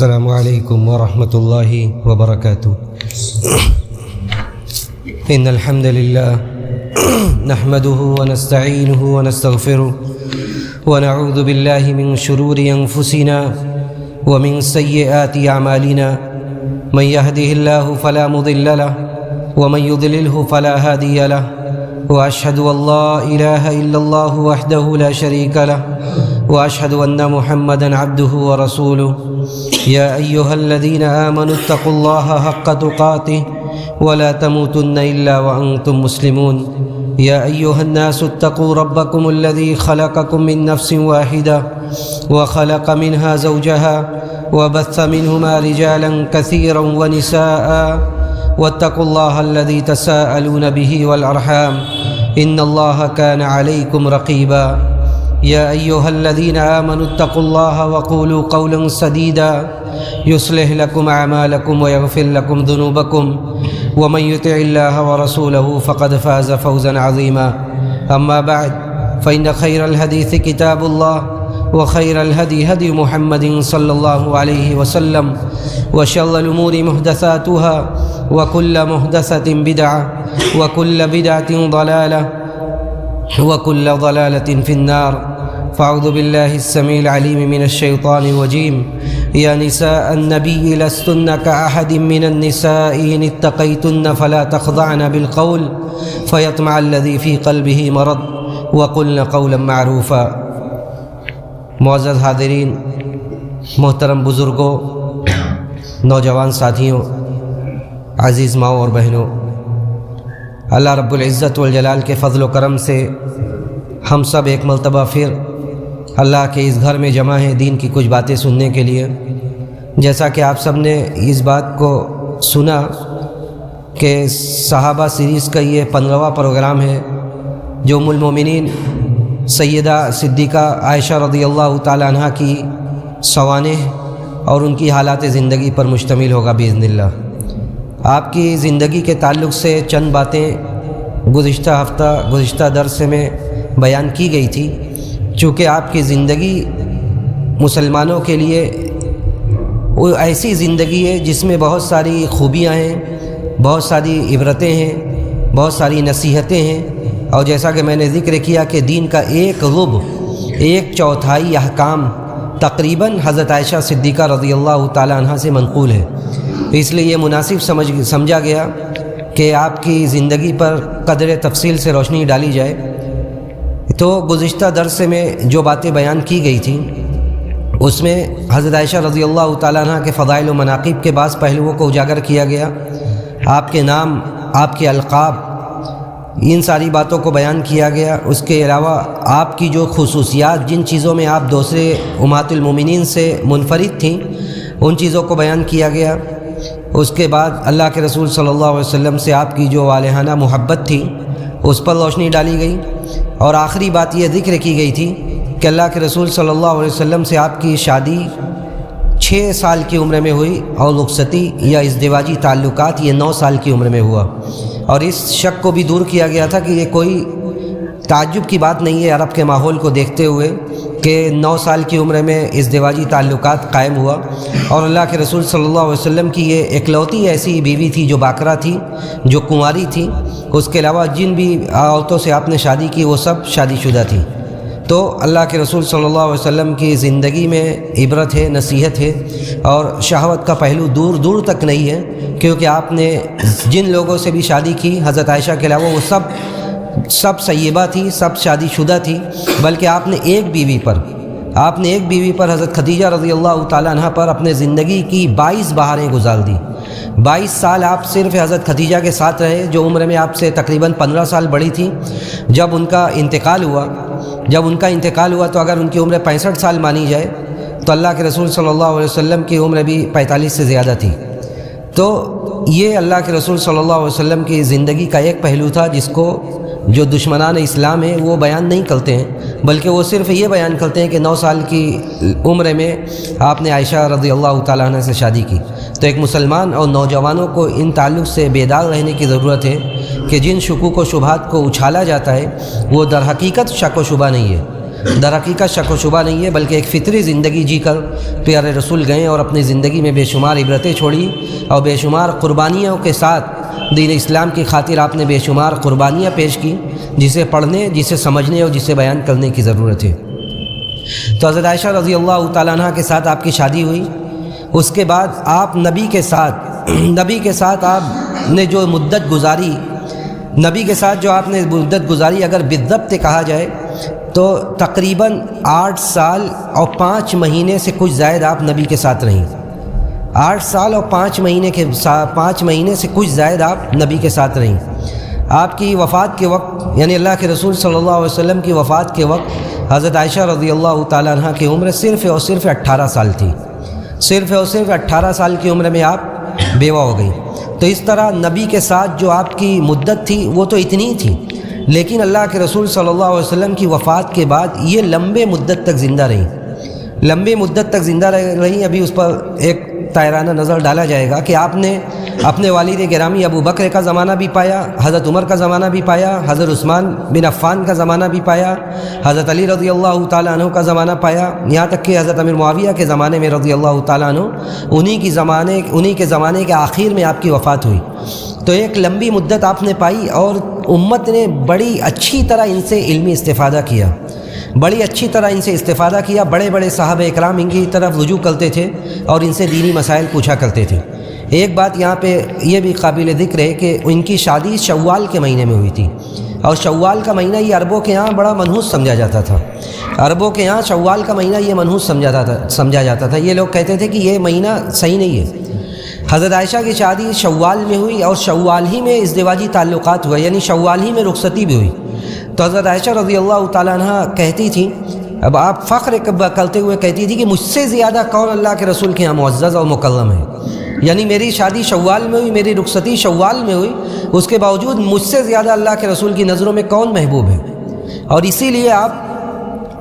السلام علیکم ورحمۃ اللہ وبرکاتہ۔ ان الحمد للہ نحمده ونستعینه ونستغفره ونعوذ باللہ من شرور انفسنا ومن سیئات اعمالنا من يهده الله فلا مضل له ومن يضلله فلا هادي له واشهد ان لا اله الا الله وحده لا شريك له واشهد ان محمدا عبده ورسوله يا ايها الذين امنوا اتقوا الله حق تقاته ولا تموتن الا وانتم مسلمون يا ايها الناس اتقوا ربكم الذي خلقكم من نفس واحده وخلق منها زوجها وبث منهما رجالا كثيرا ونساء واتقوا الله الذي تساءلون به والارحام ان الله كان عليكم رقيبا يا أيها الذين آمنوا اتقوا الله وقولوا قولا سديدا يصلح لكم أعمالكم ويغفر لكم ذنوبكم ومن يطع الله ورسوله فقد فاز فوزا عظيما أما بعد فإن خير الحديث كتاب الله وخير الهدي هدي محمد صلى الله عليه وسلم وشر الأمور محدثاتها وكل محدثة بدعة وكل بدعة ضلالة وكل ضلالة في النار فاعوذ بالله السميع العليم من الشيطان الرجيم يا نساء النبي لستن كأحد من النساء إن اتقيتن فلا تخضعن بالقول فيطمع الذي في قلبه مرض وقلن قولا معروفا۔ معزز حاضرین، محترم بزرگوں، نوجوان ساتھیوں، عزیز ماؤں اور بہنوں، اللہ رب العزت والجلال کے فضل و کرم سے ہم سب ایک مرتبہ پھر اللہ کے اس گھر میں جمع ہیں دین کی کچھ باتیں سننے کے لیے۔ جیسا کہ آپ سب نے اس بات کو سنا کہ صحابہ سیریز کا یہ 15واں پروگرام ہے جو ام المومنین سیدہ صدیقہ عائشہ رضی اللہ تعالی عنہ کی سوانح اور ان کی حالات زندگی پر مشتمل ہوگا باذن اللہ۔ آپ کی زندگی کے تعلق سے چند باتیں گزشتہ درس میں بیان کی گئی تھی، چونکہ آپ کی زندگی مسلمانوں کے لیے وہ ایسی زندگی ہے جس میں بہت ساری خوبیاں ہیں، بہت ساری عبرتیں ہیں، بہت ساری نصیحتیں ہیں، اور جیسا کہ میں نے ذکر کیا کہ دین کا ایک چوتھائی احکام تقریباً حضرت عائشہ صدیقہ رضی اللہ تعالی عنہ سے منقول ہے، اس لیے یہ مناسب سمجھا گیا کہ آپ کی زندگی پر قدر تفصیل سے روشنی ڈالی جائے۔ تو گزشتہ درس میں جو باتیں بیان کی گئی تھیں اس میں حضرت عائشہ رضی اللہ تعالیٰ عنہ کے فضائل و مناقب کے بعض پہلوؤں کو اجاگر کیا گیا، آپ کے نام، آپ کے القاب، ان ساری باتوں کو بیان کیا گیا۔ اس کے علاوہ آپ کی جو خصوصیات، جن چیزوں میں آپ دوسرے امہات المومنین سے منفرد تھیں، ان چیزوں کو بیان کیا گیا۔ اس کے بعد اللہ کے رسول صلی اللہ علیہ وسلم سے آپ کی جو والہانہ محبت تھی اس پر روشنی ڈالی گئی، اور آخری بات یہ ذکر کی گئی تھی کہ اللہ کے رسول صلی اللہ علیہ وسلم سے آپ کی شادی 6 سال کی عمر میں ہوئی اور رخصتی یا ازدواجی تعلقات یہ 9 سال کی عمر میں ہوا، اور اس شک کو بھی دور کیا گیا تھا کہ یہ کوئی تعجب کی بات نہیں ہے عرب کے ماحول کو دیکھتے ہوئے کہ 9 سال کی عمر میں ازدواجی تعلقات قائم ہوا، اور اللہ کے رسول صلی اللہ علیہ وسلم کی یہ اکلوتی ایسی بیوی تھی جو باکرہ تھی، جو کنواری تھی۔ اس کے علاوہ جن بھی عورتوں سے آپ نے شادی کی وہ سب شادی شدہ تھی۔ تو اللہ کے رسول صلی اللہ علیہ وسلم کی زندگی میں عبرت ہے، نصیحت ہے، اور شہوت کا پہلو دور دور تک نہیں ہے، کیونکہ آپ نے جن لوگوں سے بھی شادی کی حضرت عائشہ کے علاوہ وہ سب سیبہ تھی، سب شادی شدہ تھی، بلکہ آپ نے ایک بیوی پر حضرت خدیجہ رضی اللہ تعالیٰ عنہ پر اپنے زندگی کی 22 بہاریں گزار دی۔ 22 سال آپ صرف حضرت خدیجہ کے ساتھ رہے، جو عمر میں آپ سے تقریباً 15 سال بڑی تھی۔ جب ان کا انتقال ہوا تو اگر ان کی عمر 65 سال مانی جائے تو اللہ کے رسول صلی اللہ علیہ وسلم کی عمر بھی 45 سے زیادہ تھی۔ تو یہ اللہ کے رسول صلی اللہ علیہ وسلم کی زندگی کا ایک پہلو تھا جس کو جو دشمنان اسلام ہیں وہ بیان نہیں کرتے ہیں، بلکہ وہ صرف یہ بیان کرتے ہیں کہ 9 سال کی عمر میں آپ نے عائشہ رضی اللہ تعالیٰ عنہ سے شادی کی۔ تو ایک مسلمان اور نوجوانوں کو ان تعلق سے بیدار رہنے کی ضرورت ہے کہ جن شکوک و شبہات کو اچھالا جاتا ہے وہ در حقیقت شک و شبہ نہیں ہے، در حقیقت شک و شبہ نہیں ہے، بلکہ ایک فطری زندگی جی کر پیارے رسول گئے اور اپنی زندگی میں بے شمار عبرتیں چھوڑی اور بے شمار قربانیوں کے ساتھ دین اسلام کی خاطر آپ نے بے شمار قربانیاں پیش کی، جسے پڑھنے، جسے سمجھنے اور جسے بیان کرنے کی ضرورت ہے۔ تو حضرت عائشہ رضی اللہ تعالیٰ عنہ کے ساتھ آپ کی شادی ہوئی۔ اس کے بعد آپ نبی کے ساتھ آپ نے جو مدت گزاری، نبی کے ساتھ جو آپ نے مدت گزاری، اگر بالضبط کہا جائے تو تقریباً 8 سال اور 5 مہینے سے کچھ زائد آپ نبی کے ساتھ رہیں۔ 8 سال اور 5 مہینے سے کچھ زائد آپ نبی کے ساتھ رہیں۔ آپ کی وفات کے وقت، یعنی اللہ کے رسول صلی اللہ علیہ وسلم کی وفات کے وقت حضرت عائشہ رضی اللہ تعالیٰ عنہ کی عمر صرف اور صرف 18 سال تھی۔ صرف اور صرف 18 سال کی عمر میں آپ بیوہ ہو گئی۔ تو اس طرح نبی کے ساتھ جو آپ کی مدت تھی وہ تو اتنی تھی، لیکن اللہ کے رسول صلی اللہ علیہ وسلم کی وفات کے بعد یہ لمبے مدت تک زندہ رہیں۔ ابھی اس پر ایک طائرانہ نظر ڈالا جائے گا کہ آپ نے اپنے والد گرامی ابو بکر کا زمانہ بھی پایا، حضرت عمر کا زمانہ بھی پایا، حضرت عثمان بن عفان کا زمانہ بھی پایا، حضرت علی رضی اللہ تعالیٰ عنہ کا زمانہ پایا، یہاں تک کہ حضرت امیر معاویہ کے زمانے میں رضی اللہ تعالیٰ عنہ انہی کے زمانے کے آخر میں آپ کی وفات ہوئی۔ تو ایک لمبی مدت آپ نے پائی اور امت نے بڑی اچھی طرح ان سے علمی استفادہ کیا، بڑے بڑے صحابہ اکرام ان کی طرف رجوع کرتے تھے اور ان سے دینی مسائل پوچھا کرتے تھے۔ ایک بات یہاں پہ یہ بھی قابل ذکر ہے کہ ان کی شادی شوال کے مہینے میں ہوئی تھی، اور شوال کا مہینہ یہ عربوں کے ہاں بڑا منحوس سمجھا جاتا تھا۔ عربوں کے ہاں شوال کا مہینہ یہ منحوس سمجھا جاتا تھا۔ یہ لوگ کہتے تھے کہ یہ مہینہ صحیح نہیں ہے۔ حضرت عائشہ کی شادی شوال میں ہوئی اور شوال ہی میں ازدواجی تعلقات ہوئے، یعنی شوال ہی میں رخصتی بھی ہوئی۔ تو حضرت عائشہ رضی اللہ تعالیٰ عنہ کہتی تھی، اب آپ فخر کرتے ہوئے کہتی تھی کہ مجھ سے زیادہ کون اللہ کے رسول کے یہاں معزز اور مکرم ہے، یعنی میری شادی شوال میں ہوئی، میری رخصتی شوال میں ہوئی، اس کے باوجود مجھ سے زیادہ اللہ کے رسول کی نظروں میں کون محبوب ہے۔ اور اسی لیے آپ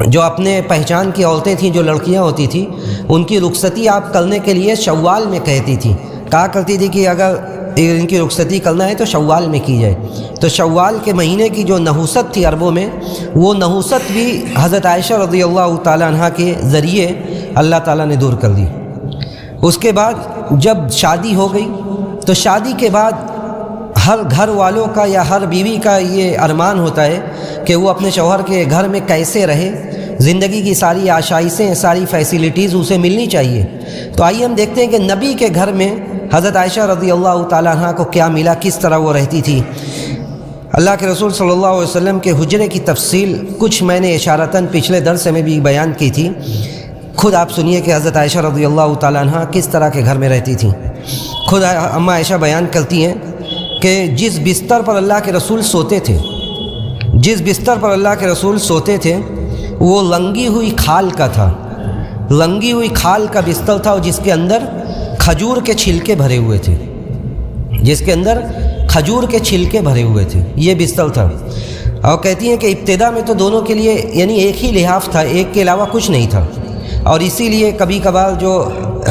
جو اپنے پہچان کی عورتیں تھیں، جو لڑکیاں ہوتی تھیں، ان کی رخصتی آپ کرنے کے لیے شوال میں کہا کرتی تھی کہ اگر ان کی رخصتی کرنا ہے تو شوال میں کی جائے۔ تو شوال کے مہینے کی جو نحوست تھی عربوں میں، وہ نحوست بھی حضرت عائشہ رضی اللہ تعالیٰ عنہ کے ذریعے اللہ تعالیٰ نے دور کر دی۔ اس کے بعد جب شادی ہو گئی تو شادی کے بعد ہر گھر والوں کا یا ہر بیوی کا یہ ارمان ہوتا ہے کہ وہ اپنے شوہر کے گھر میں کیسے رہے، زندگی کی ساری آشائشیں، ساری فیسلٹیز اسے ملنی چاہیے۔ تو آئیے ہم دیکھتے ہیں کہ نبی کے گھر میں حضرت عائشہ رضی اللہ تعالیٰ عنہ کو کیا ملا، کس طرح وہ رہتی تھی۔ اللہ کے رسول صلی اللہ علیہ وسلم کے حجرے کی تفصیل کچھ میں نے اشارتاً پچھلے درس میں بھی بیان کی تھی، خود آپ سنیے کہ حضرت عائشہ رضی اللہ تعالیٰ عنہ کس طرح کے گھر میں رہتی تھیں۔ خود اماں عائشہ بیان کرتی ہیں کہ جس بستر پر اللہ کے رسول سوتے تھے وہ لنگی ہوئی کھال کا تھا، لنگی ہوئی کھال کا بستر تھا، اور جس کے اندر کھجور کے چھلکے بھرے ہوئے تھے، یہ بستر تھا۔ اور کہتی ہیں کہ ابتدا میں تو دونوں کے لیے یعنی ایک ہی لحاف تھا، ایک کے علاوہ کچھ نہیں تھا، اور اسی لیے کبھی کبھار جو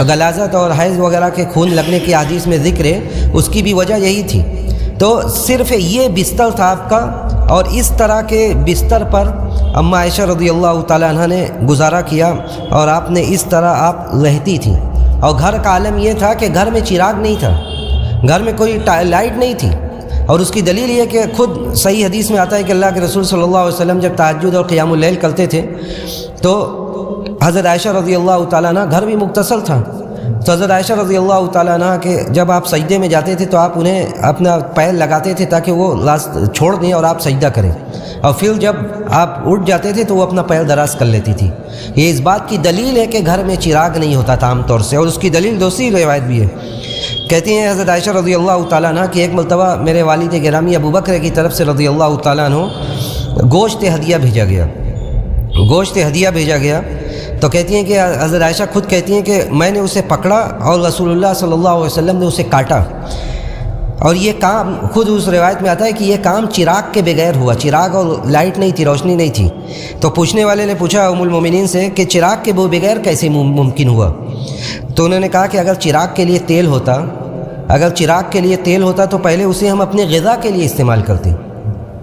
غلاظت اور حیض وغیرہ کے خون لگنے کی حدیث میں ذکر ہے، اس کی بھی وجہ یہی تھی۔ تو صرف یہ بستر تھا آپ کا، اور اس طرح کے بستر پر اماں عائشہ رضی اللہ تعالیٰ عنہ نے گزارا کیا، اور آپ نے اس طرح آپ رہتی تھیں۔ اور گھر کا عالم یہ تھا کہ گھر میں چراغ نہیں تھا، گھر میں کوئی لائٹ نہیں تھی، اور اس کی دلیل یہ کہ خود صحیح حدیث میں آتا ہے کہ اللہ کے رسول صلی اللہ علیہ وسلم جب تہجد اور قیام اللیل کرتے تھے تو حضرت عائشہ رضی اللہ تعالیٰ عنہ گھر بھی مختصر تھا، تو حضرت عائشہ رضی اللہ تعالیٰ عنہ کے جب آپ سجدے میں جاتے تھے تو آپ انہیں اپنا پیر لگاتے تھے تاکہ وہ چھوڑ دیں اور آپ سجدہ کریں، اور پھر جب آپ اٹھ جاتے تھے تو وہ اپنا پیر دراز کر لیتی تھی۔ یہ اس بات کی دلیل ہے کہ گھر میں چراغ نہیں ہوتا تھا عام طور سے، اور اس کی دلیل دوسری روایت بھی ہے۔ کہتی ہیں حضرت عائشہ رضی اللہ تعالیٰ عنہ کہ ایک مرتبہ میرے والد گرامی ابو بکر کی طرف سے رضی اللہ تعالیٰ عنہ گوشت ہدیہ بھیجا گیا، تو کہتی ہیں کہ حضرت عائشہ خود کہتی ہیں کہ میں نے اسے پکڑا اور رسول اللہ صلی اللہ علیہ وسلم نے اسے کاٹا، اور یہ کام خود اس روایت میں آتا ہے کہ یہ کام چراغ کے بغیر ہوا، چراغ اور لائٹ نہیں تھی، روشنی نہیں تھی۔ تو پوچھنے والے نے پوچھا ام المومنین سے کہ چراغ کے بغیر کیسے ممکن ہوا؟ تو انہوں نے کہا کہ اگر چراغ کے لیے تیل ہوتا تو پہلے اسے ہم اپنے غذا کے لیے استعمال کرتے،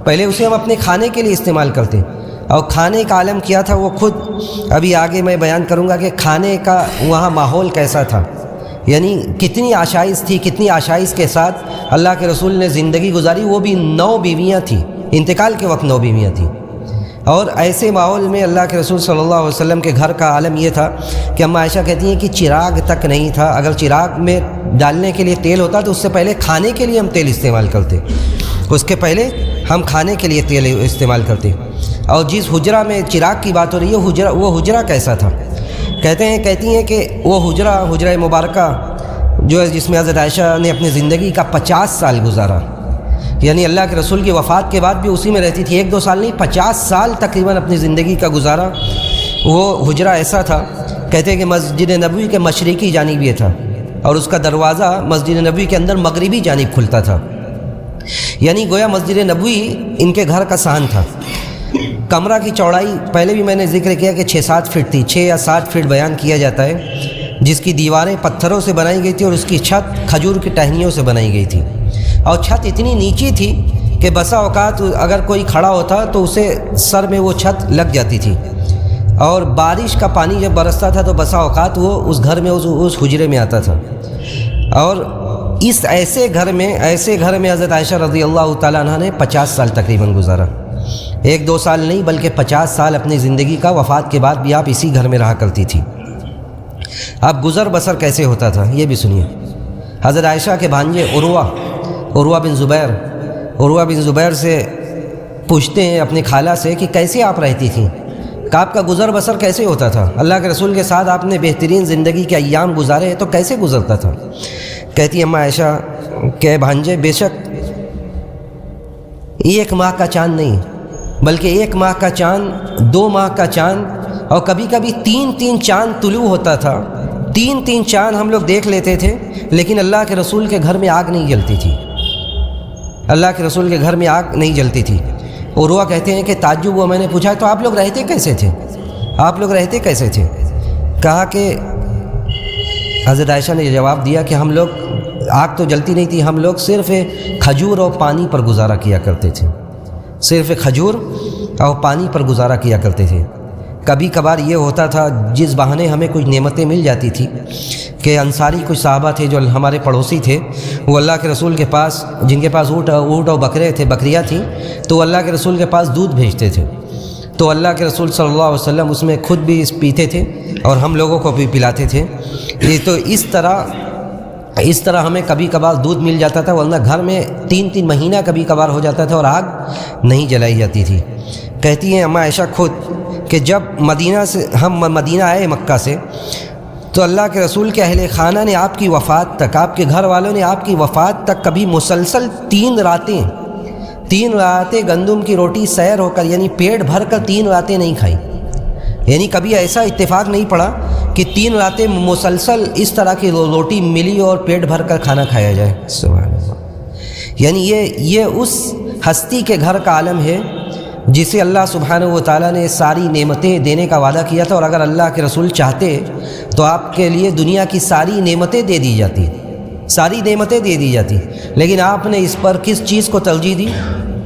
پہلے اسے ہم اپنے کھانے کے لیے استعمال کرتے، اور کھانے کا عالم کیا تھا وہ خود ابھی آگے میں بیان کروں گا کہ کھانے کا وہاں ماحول کیسا تھا، یعنی کتنی آشائش تھی، کتنی آشائش کے ساتھ اللہ کے رسول نے زندگی گزاری، وہ بھی 9 بیویاں تھیں، انتقال کے وقت 9 بیویاں تھیں۔ اور ایسے ماحول میں اللہ کے رسول صلی اللہ علیہ وسلم کے گھر کا عالم یہ تھا کہ اماں عائشہ کہتی ہیں کہ چراغ تک نہیں تھا، اگر چراغ میں ڈالنے کے لیے تیل ہوتا تو اس سے پہلے کھانے کے لیے ہم تیل استعمال کرتے، اس کے پہلے ہم کھانے کے لیے تیل استعمال کرتے۔ اور جس حجرہ میں چراغ کی بات ہو رہی ہے وہ حجرہ کیسا تھا؟ کہتی ہیں کہ وہ حجرہ مبارکہ جو ہے جس میں حضرت عائشہ نے اپنی زندگی کا 50 سال گزارا، یعنی اللہ کے رسول کی وفات کے بعد بھی اسی میں رہتی تھی، 1-2 سال نہیں 50 سال تقریباً اپنی زندگی کا گزارا۔ وہ حجرہ ایسا تھا، کہتے ہیں کہ مسجد نبوی کے مشرقی جانب یہ تھا اور اس کا دروازہ مسجد نبوی کے اندر مغربی جانب کھلتا تھا، یعنی گویا مسجد نبوی ان کے گھر کا صحن تھا۔ کمرہ کی چوڑائی پہلے بھی میں نے ذکر کیا کہ 6-7 فٹ تھی، 6 یا 7 فٹ بیان کیا جاتا ہے، جس کی دیواریں پتھروں سے بنائی گئی تھی اور اس کی چھت کھجور کی ٹہنیوں سے بنائی گئی تھی، اور چھت اتنی نیچی تھی کہ بسا اوقات اگر کوئی کھڑا ہوتا تو اسے سر میں وہ چھت لگ جاتی تھی، اور بارش کا پانی جب برستا تھا تو بسا اوقات وہ اس گھر میں اس حجرے میں آتا تھا۔ اور اس ایسے گھر میں حضرت عائشہ رضی اللہ تعالیٰ عنہ نے 50 سال تقریباً گزارا، 1-2 سال نہیں بلکہ 50 سال اپنی زندگی کا، وفات کے بعد بھی آپ اسی گھر میں رہا کرتی تھی۔ اب گزر بسر کیسے ہوتا تھا یہ بھی سنیے۔ حضرت عائشہ کے بھانجے عروہ بن زبیر سے پوچھتے ہیں اپنی خالہ سے کہ کیسے آپ رہتی تھیں، کہ آپ کا گزر بسر کیسے ہوتا تھا، اللہ کے رسول کے ساتھ آپ نے بہترین زندگی کے ایام گزارے ہیں تو کیسے گزرتا تھا؟ کہتی اماں عائشہ کہ بھانجے بے شک 1 ماہ کا چاند نہیں بلکہ 1 ماہ کا چاند، 2 ماہ کا چاند، اور کبھی کبھی 3 چاند طلوع ہوتا تھا، 3 چاند ہم لوگ دیکھ لیتے تھے، لیکن اللہ کے رسول کے گھر میں آگ نہیں جلتی تھی، اللہ کے رسول کے گھر میں آگ نہیں جلتی تھی۔ عروہ کہتے ہیں کہ تعجب ہوا، میں نے پوچھا تو آپ لوگ رہتے کیسے تھے؟ کہا کہ حضرت عائشہ نے جواب دیا کہ ہم لوگ، آگ تو جلتی نہیں تھی، ہم لوگ صرف کھجور اور پانی پر گزارا کیا کرتے تھے، صرف کھجور اور پانی پر گزارا کیا کرتے تھے۔ کبھی کبھار یہ ہوتا تھا جس بہانے ہمیں کچھ نعمتیں مل جاتی تھی کہ انصاری کچھ صحابہ تھے جو ہمارے پڑوسی تھے، وہ اللہ کے رسول کے پاس، جن کے پاس اونٹ اور بکریاں تھیں، تو اللہ کے رسول کے پاس دودھ بھیجتے تھے، تو اللہ کے رسول صلی اللہ علیہ وسلم اس میں خود بھی پیتے تھے اور ہم لوگوں کو بھی پلاتے تھے۔ تو اس طرح ہمیں کبھی کبھار دودھ مل جاتا تھا، ورنہ گھر میں 3 مہینہ کبھی کبھار ہو جاتا تھا اور آگ نہیں جلائی جاتی تھی۔ کہتی ہیں اماں عائشہ خود کہ جب ہم مدینہ آئے مکہ سے، تو اللہ کے رسول کے اہل خانہ نے آپ کی وفات تک، آپ کے گھر والوں نے آپ کی وفات تک کبھی مسلسل 3 راتیں گندم کی روٹی سیر ہو کر، یعنی پیٹ بھر کر 3 راتیں نہیں کھائیں، یعنی کبھی ایسا اتفاق نہیں پڑا کہ 3 راتیں مسلسل اس طرح کی روٹی ملی اور پیٹ بھر کر کھانا کھایا جائے۔ سبحان اللہ، یعنی یہ اس ہستی کے گھر کا عالم ہے جسے اللہ سبحانہ و تعالیٰ نے ساری نعمتیں دینے کا وعدہ کیا تھا، اور اگر اللہ کے رسول چاہتے تو آپ کے لیے دنیا کی ساری نعمتیں دے دی جاتی، لیکن آپ نے اس پر کس چیز کو ترجیح دی؟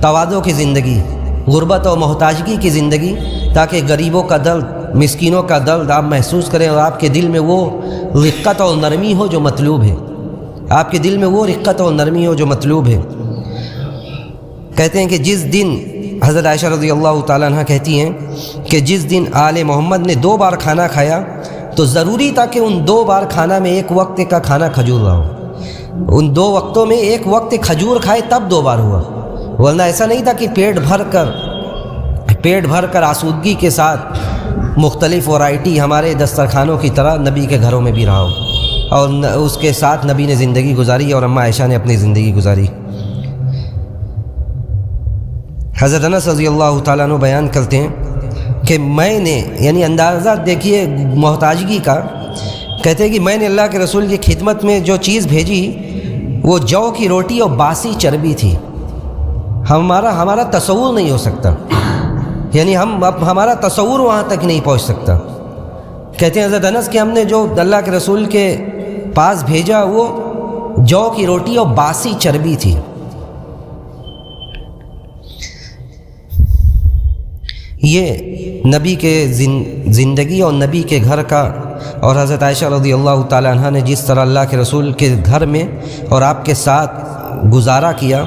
تواضع کی زندگی، غربت اور محتاجگی کی زندگی، تاکہ غریبوں کا درد، مسکینوں کا درد آپ محسوس کریں اور آپ کے دل میں وہ رقت اور نرمی ہو جو مطلوب ہے، کہتے ہیں کہ جس دن حضرت عائشہ رضی اللہ تعالیٰ عنہ کہتی ہیں کہ جس دن آل محمد نے 2 بار کھانا کھایا تو ضروری تھا کہ ان 2 بار کھانا میں 1 وقت کا کھانا کھجور رہا ہو، ان 2 وقتوں میں 1 وقت کھجور کھائے تب 2 بار ہوا، ورنہ ایسا نہیں تھا کہ پیٹ بھر کر آسودگی کے ساتھ مختلف ورائٹی ہمارے دسترخوانوں کی طرح نبی کے گھروں میں بھی رہا ہو، اور اس کے ساتھ نبی نے زندگی گزاری اور اماں عائشہ نے اپنی زندگی گزاری۔ حضرت انس رضی اللہ تعالیٰ عنہ بیان کرتے ہیں کہ میں نے، یعنی اندازہ دیکھیے محتاجگی کا، کہتے ہیں کہ میں نے اللہ کے رسول کی خدمت میں جو چیز بھیجی وہ جو کی روٹی اور باسی چربی تھی، ہمارا تصور نہیں ہو سکتا، یعنی ہمارا تصور وہاں تک نہیں پہنچ سکتا۔ کہتے ہیں حضرت انس کہ ہم نے جو اللہ کے رسول کے پاس بھیجا وہ جو کی روٹی اور باسی چربی تھی، یہ نبی کے زندگی اور نبی کے گھر کا، اور حضرت عائشہ رضی اللہ تعالیٰ عنہ نے جس طرح اللہ کے رسول کے گھر میں اور آپ کے ساتھ گزارا کیا،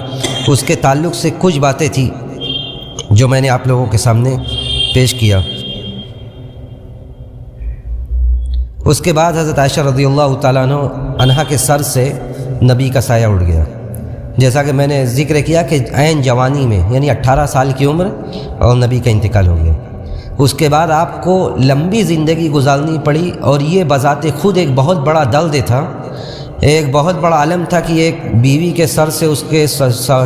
اس کے تعلق سے کچھ باتیں تھیں جو میں نے آپ لوگوں کے سامنے پیش کیا۔ اس کے بعد حضرت عائشہ رضی اللہ تعالیٰ عنہ کے سر سے نبی کا سایہ اڑ گیا، جیسا کہ میں نے ذکر کیا کہ عین جوانی میں یعنی 18 سال کی عمر اور نبی کا انتقال ہو گیا۔ اس کے بعد آپ کو لمبی زندگی گزارنی پڑی، اور یہ بذات خود ایک بہت بڑا درد تھا، ایک بہت بڑا عالم تھا کہ ایک بیوی کے سر سے اس کے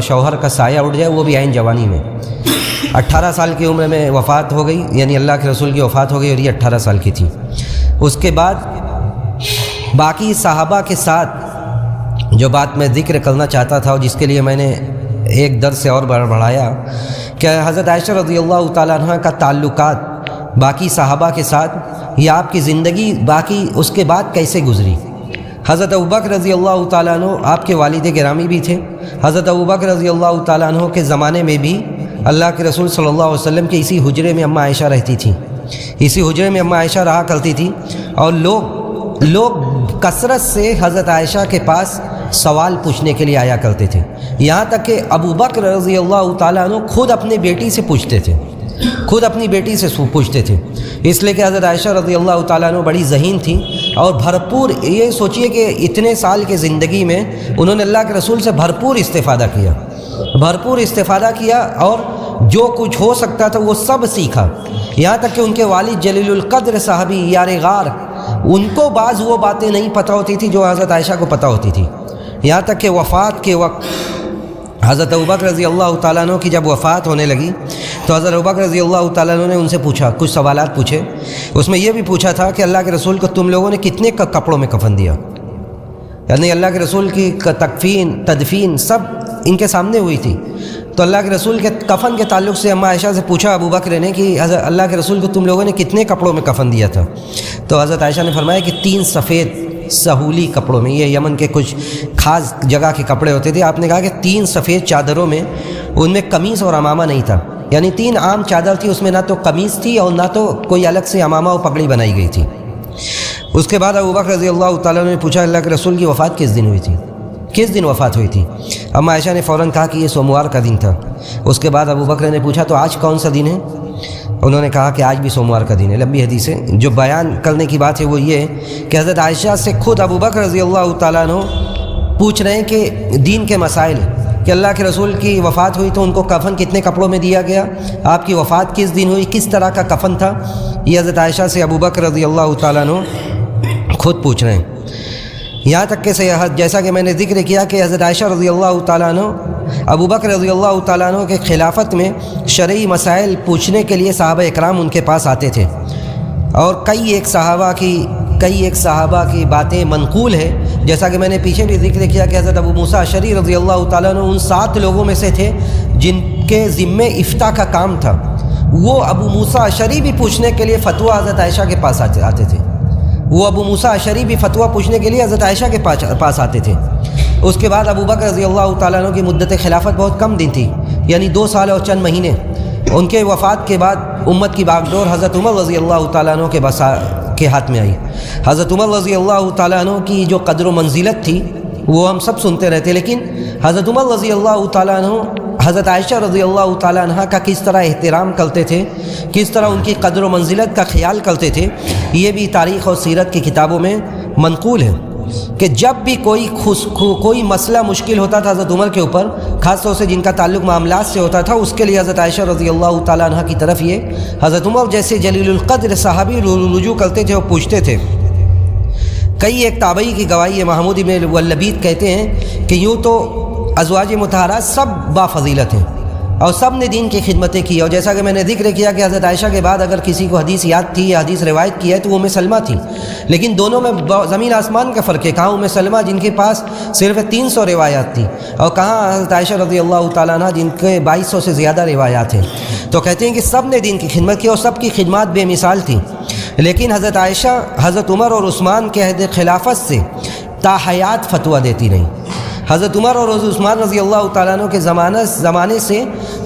شوہر کا سایہ اڑ جائے، وہ بھی عین جوانی میں۔ 18 سال کی عمر میں وفات ہو گئی، یعنی اللہ کے رسول کی وفات ہو گئی، اور یہ 18 سال کی تھی۔ اس کے بعد باقی صحابہ کے ساتھ جو بات میں ذکر کرنا چاہتا تھا، اور جس کے لیے میں نے ایک درس سے اور بڑھایا کہ حضرت عائشہ رضی اللہ تعالیٰ عنہ کا تعلقات باقی صحابہ کے ساتھ، یا آپ کی زندگی باقی اس کے بعد کیسے گزری۔ حضرت ابوبکر رضی اللہ تعالیٰ عنہ آپ کے والد گرامی بھی تھے۔ حضرت ابوبکر رضی اللہ تعالیٰ عنہ کے زمانے میں بھی اللہ کے رسول صلی اللہ علیہ وسلم کے اسی حجرے میں اماں عائشہ رہتی تھیں، اسی حجرے میں اماں عائشہ رہا کرتی تھی، اور لوگ کثرت سے حضرت عائشہ کے پاس سوال پوچھنے کے لیے آیا کرتے تھے، یہاں تک کہ ابوبکر رضی اللہ تعالیٰ عنہ خود اپنی بیٹی سے پوچھتے تھے، خود اپنی بیٹی سے پوچھتے تھے، اس لیے کہ حضرت عائشہ رضی اللہ تعالیٰ عنہ بڑی ذہین تھیں، اور بھرپور، یہ سوچئے کہ اتنے سال کے زندگی میں انہوں نے اللہ کے رسول سے بھرپور استفادہ کیا، اور جو کچھ ہو سکتا تھا وہ سب سیکھا، یہاں تک کہ ان کے والد جلیل القدر صحابی یار غار، ان کو بعض وہ باتیں نہیں پتہ ہوتی تھی جو حضرت عائشہ کو پتہ ہوتی تھی، یہاں تک کہ وفات کے وقت حضرت ابوبکر رضی اللہ تعالیٰ عنہ کی جب وفات ہونے لگی تو حضرت ابوبکر رضی اللہ تعالیٰ عنہ نے ان سے پوچھا، کچھ سوالات پوچھے، اس میں یہ بھی پوچھا تھا کہ اللہ کے رسول کو تم لوگوں نے کتنے کپڑوں میں کفن دیا، یعنی اللہ کے رسول کی تدفین سب ان کے سامنے ہوئی تھی، تو اللہ کے رسول کے کفن کے تعلق سے اماں عائشہ سے پوچھا ابوبکر نے کہ حضرت اللہ کے رسول کو تم لوگوں نے کتنے کپڑوں میں کفن دیا تھا، تو حضرت عائشہ نے فرمایا کہ 3 سفید سہولی کپڑوں میں، یہ یمن کے کچھ خاص جگہ کے کپڑے ہوتے تھے، آپ نے کہا کہ 3 سفید چادروں میں، ان میں قمیص اور امامہ نہیں تھا، یعنی 3 عام چادر تھی، اس میں نہ تو قمیص تھی اور نہ تو کوئی الگ سے امامہ اور پگڑی بنائی گئی تھی۔ اس کے بعد ابوبکر رضی اللہ تعالیٰ نے پوچھا اللہ کے رسول کی وفات کس دن ہوئی تھی، کس دن وفات ہوئی تھی؟ اماں عائشہ نے فوراً کہا کہ یہ سوموار کا دن تھا۔ اس کے بعد ابوبکر نے پوچھا تو آج کون سا دن ہے؟ انہوں نے کہا کہ آج بھی سوموار کا دن ہے۔ لمبی حدیث ہے، جو بیان کرنے کی بات ہے وہ یہ ہے کہ حضرت عائشہ سے خود ابوبکر رضی اللہ تعالیٰ عنہ پوچھ رہے ہیں کہ دین کے مسائل، کہ اللہ کے رسول کی وفات ہوئی تو ان کو کفن کتنے کپڑوں میں دیا گیا، آپ کی وفات کس دن ہوئی، کس طرح کا کفن تھا، یہ حضرت عائشہ سے ابوبکر رضی اللہ تعالیٰ عنہ خود پوچھ رہے ہیں۔ یہاں تک کہ جیسا کہ میں نے ذکر کیا کہ حضرت عائشہ رضی اللہ تعالیٰ عنہ ابوبکر رضی اللہ تعالیٰ عنہ کے خلافت میں شرعی مسائل پوچھنے کے لیے صحابہ اکرام ان کے پاس آتے تھے، اور کئی ایک صحابہ کی باتیں منقول ہے، جیسا کہ میں نے پیچھے بھی ذکر کیا کہ حضرت ابو موسیٰ اشعری رضی اللہ تعالیٰ عنہ ان 7 لوگوں میں سے تھے جن کے ذمے افتاء کا کام تھا، وہ ابو موسیٰ اشعری بھی پوچھنے کے لیے فتویٰ حضرت عائشہ کے پاس آتے تھے، وہ ابو موسیٰ اشعری بھی فتویٰ پوچھنے کے لیے حضرت عائشہ کے پاس آتے تھے۔ اس کے بعد ابوبکر رضی اللہ تعالیٰ عنہ کی مدت خلافت بہت کم دن تھی، یعنی 2 سال اور چند مہینے۔ ان کے وفات کے بعد امت کی باغڈور حضرت عمر رضی اللہ تعالیٰ عنہ کے ہاتھ میں آئی۔ حضرت عمر رضی اللہ تعالیٰ عنہ کی جو قدر و منزلت تھی وہ ہم سب سنتے رہتے، لیکن حضرت عمر رضی اللہ تعالیٰ عنہ حضرت عائشہ رضی اللہ تعالیٰ عنہ کا کس طرح احترام کرتے تھے، کس طرح ان کی قدر و منزلت کا خیال کرتے تھے، یہ بھی تاریخ اور سیرت کی کتابوں میں منقول ہے کہ جب بھی کوئی مسئلہ مشکل ہوتا تھا حضرت عمر کے اوپر، خاص طور سے جن کا تعلق معاملات سے ہوتا تھا، اس کے لیے حضرت عائشہ رضی اللہ تعالیٰ عنہ کی طرف یہ حضرت عمر جیسے جلیل القدر صحابی رجوع کرتے تھے اور پوچھتے تھے۔ کئی ایک تابعی کی گواہی ہے، محمود بن واللبید کہتے ہیں کہ یوں تو ازواج مطہرات سب بافضیلت ہیں اور سب نے دین کی خدمتیں کی، اور جیسا کہ میں نے ذکر کیا کہ حضرت عائشہ کے بعد اگر کسی کو حدیث یاد تھی یا حدیث روایت کی ہے تو وہ ام سلمہ تھی، لیکن دونوں میں زمین آسمان کا فرق ہے، کہاں ام سلمہ جن کے پاس صرف 300 روایات تھی، اور کہاں حضرت عائشہ رضی اللہ تعالیٰ عنہ جن کے 2200 سے زیادہ روایات ہیں۔ تو کہتے ہیں کہ سب نے دین کی خدمت کی اور سب کی خدمات بے مثال تھیں، لیکن حضرت عائشہ حضرت عمر اور عثمان کے عہد خلافت سے تاحیات فتویٰ دیتی رہیں۔ حضرت عمر اور عثمان رضی اللہ تعالیٰ عنہ کے زمانے سے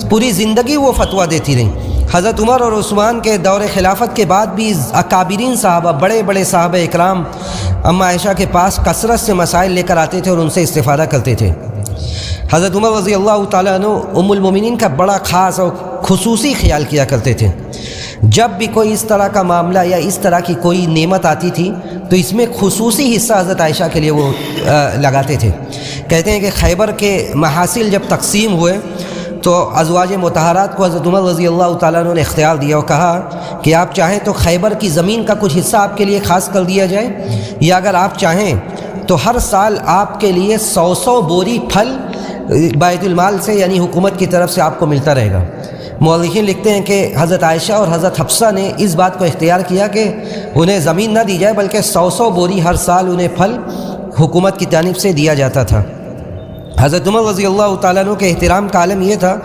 پوری زندگی وہ فتویٰ دیتی رہیں۔ حضرت عمر اور عثمان کے دور خلافت کے بعد بھی اکابرین صحابہ، بڑے بڑے صحابہ اکرام اماں عائشہ کے پاس کثرت سے مسائل لے کر آتے تھے اور ان سے استفادہ کرتے تھے۔ حضرت عمر رضی اللہ تعالیٰ عنہ ام المومنین کا بڑا خاص اور خصوصی خیال کیا کرتے تھے۔ جب بھی کوئی اس طرح کا معاملہ یا اس طرح کی کوئی نعمت آتی تھی تو اس میں خصوصی حصہ حضرت عائشہ کے لیے وہ لگاتے تھے۔ کہتے ہیں کہ خیبر کے محاصل جب تقسیم ہوئے تو ازواج مطہرات کو حضرت عمر رضی اللہ تعالیٰ عنہ نے اختیار دیا اور کہا کہ آپ چاہیں تو خیبر کی زمین کا کچھ حصہ آپ کے لیے خاص کر دیا جائے، یا اگر آپ چاہیں تو ہر سال آپ کے لیے 100 بوری پھل بیت المال سے یعنی حکومت کی طرف سے آپ کو ملتا رہے گا۔ مورخین لکھتے ہیں کہ حضرت عائشہ اور حضرت حفصہ نے اس بات کو اختیار کیا کہ انہیں زمین نہ دی جائے بلکہ 100 بوری ہر سال انہیں پھل حکومت کی جانب سے دیا جاتا تھا۔ حضرت عمر رضی اللہ تعالیٰ عنہ کے احترام کا عالم یہ تھا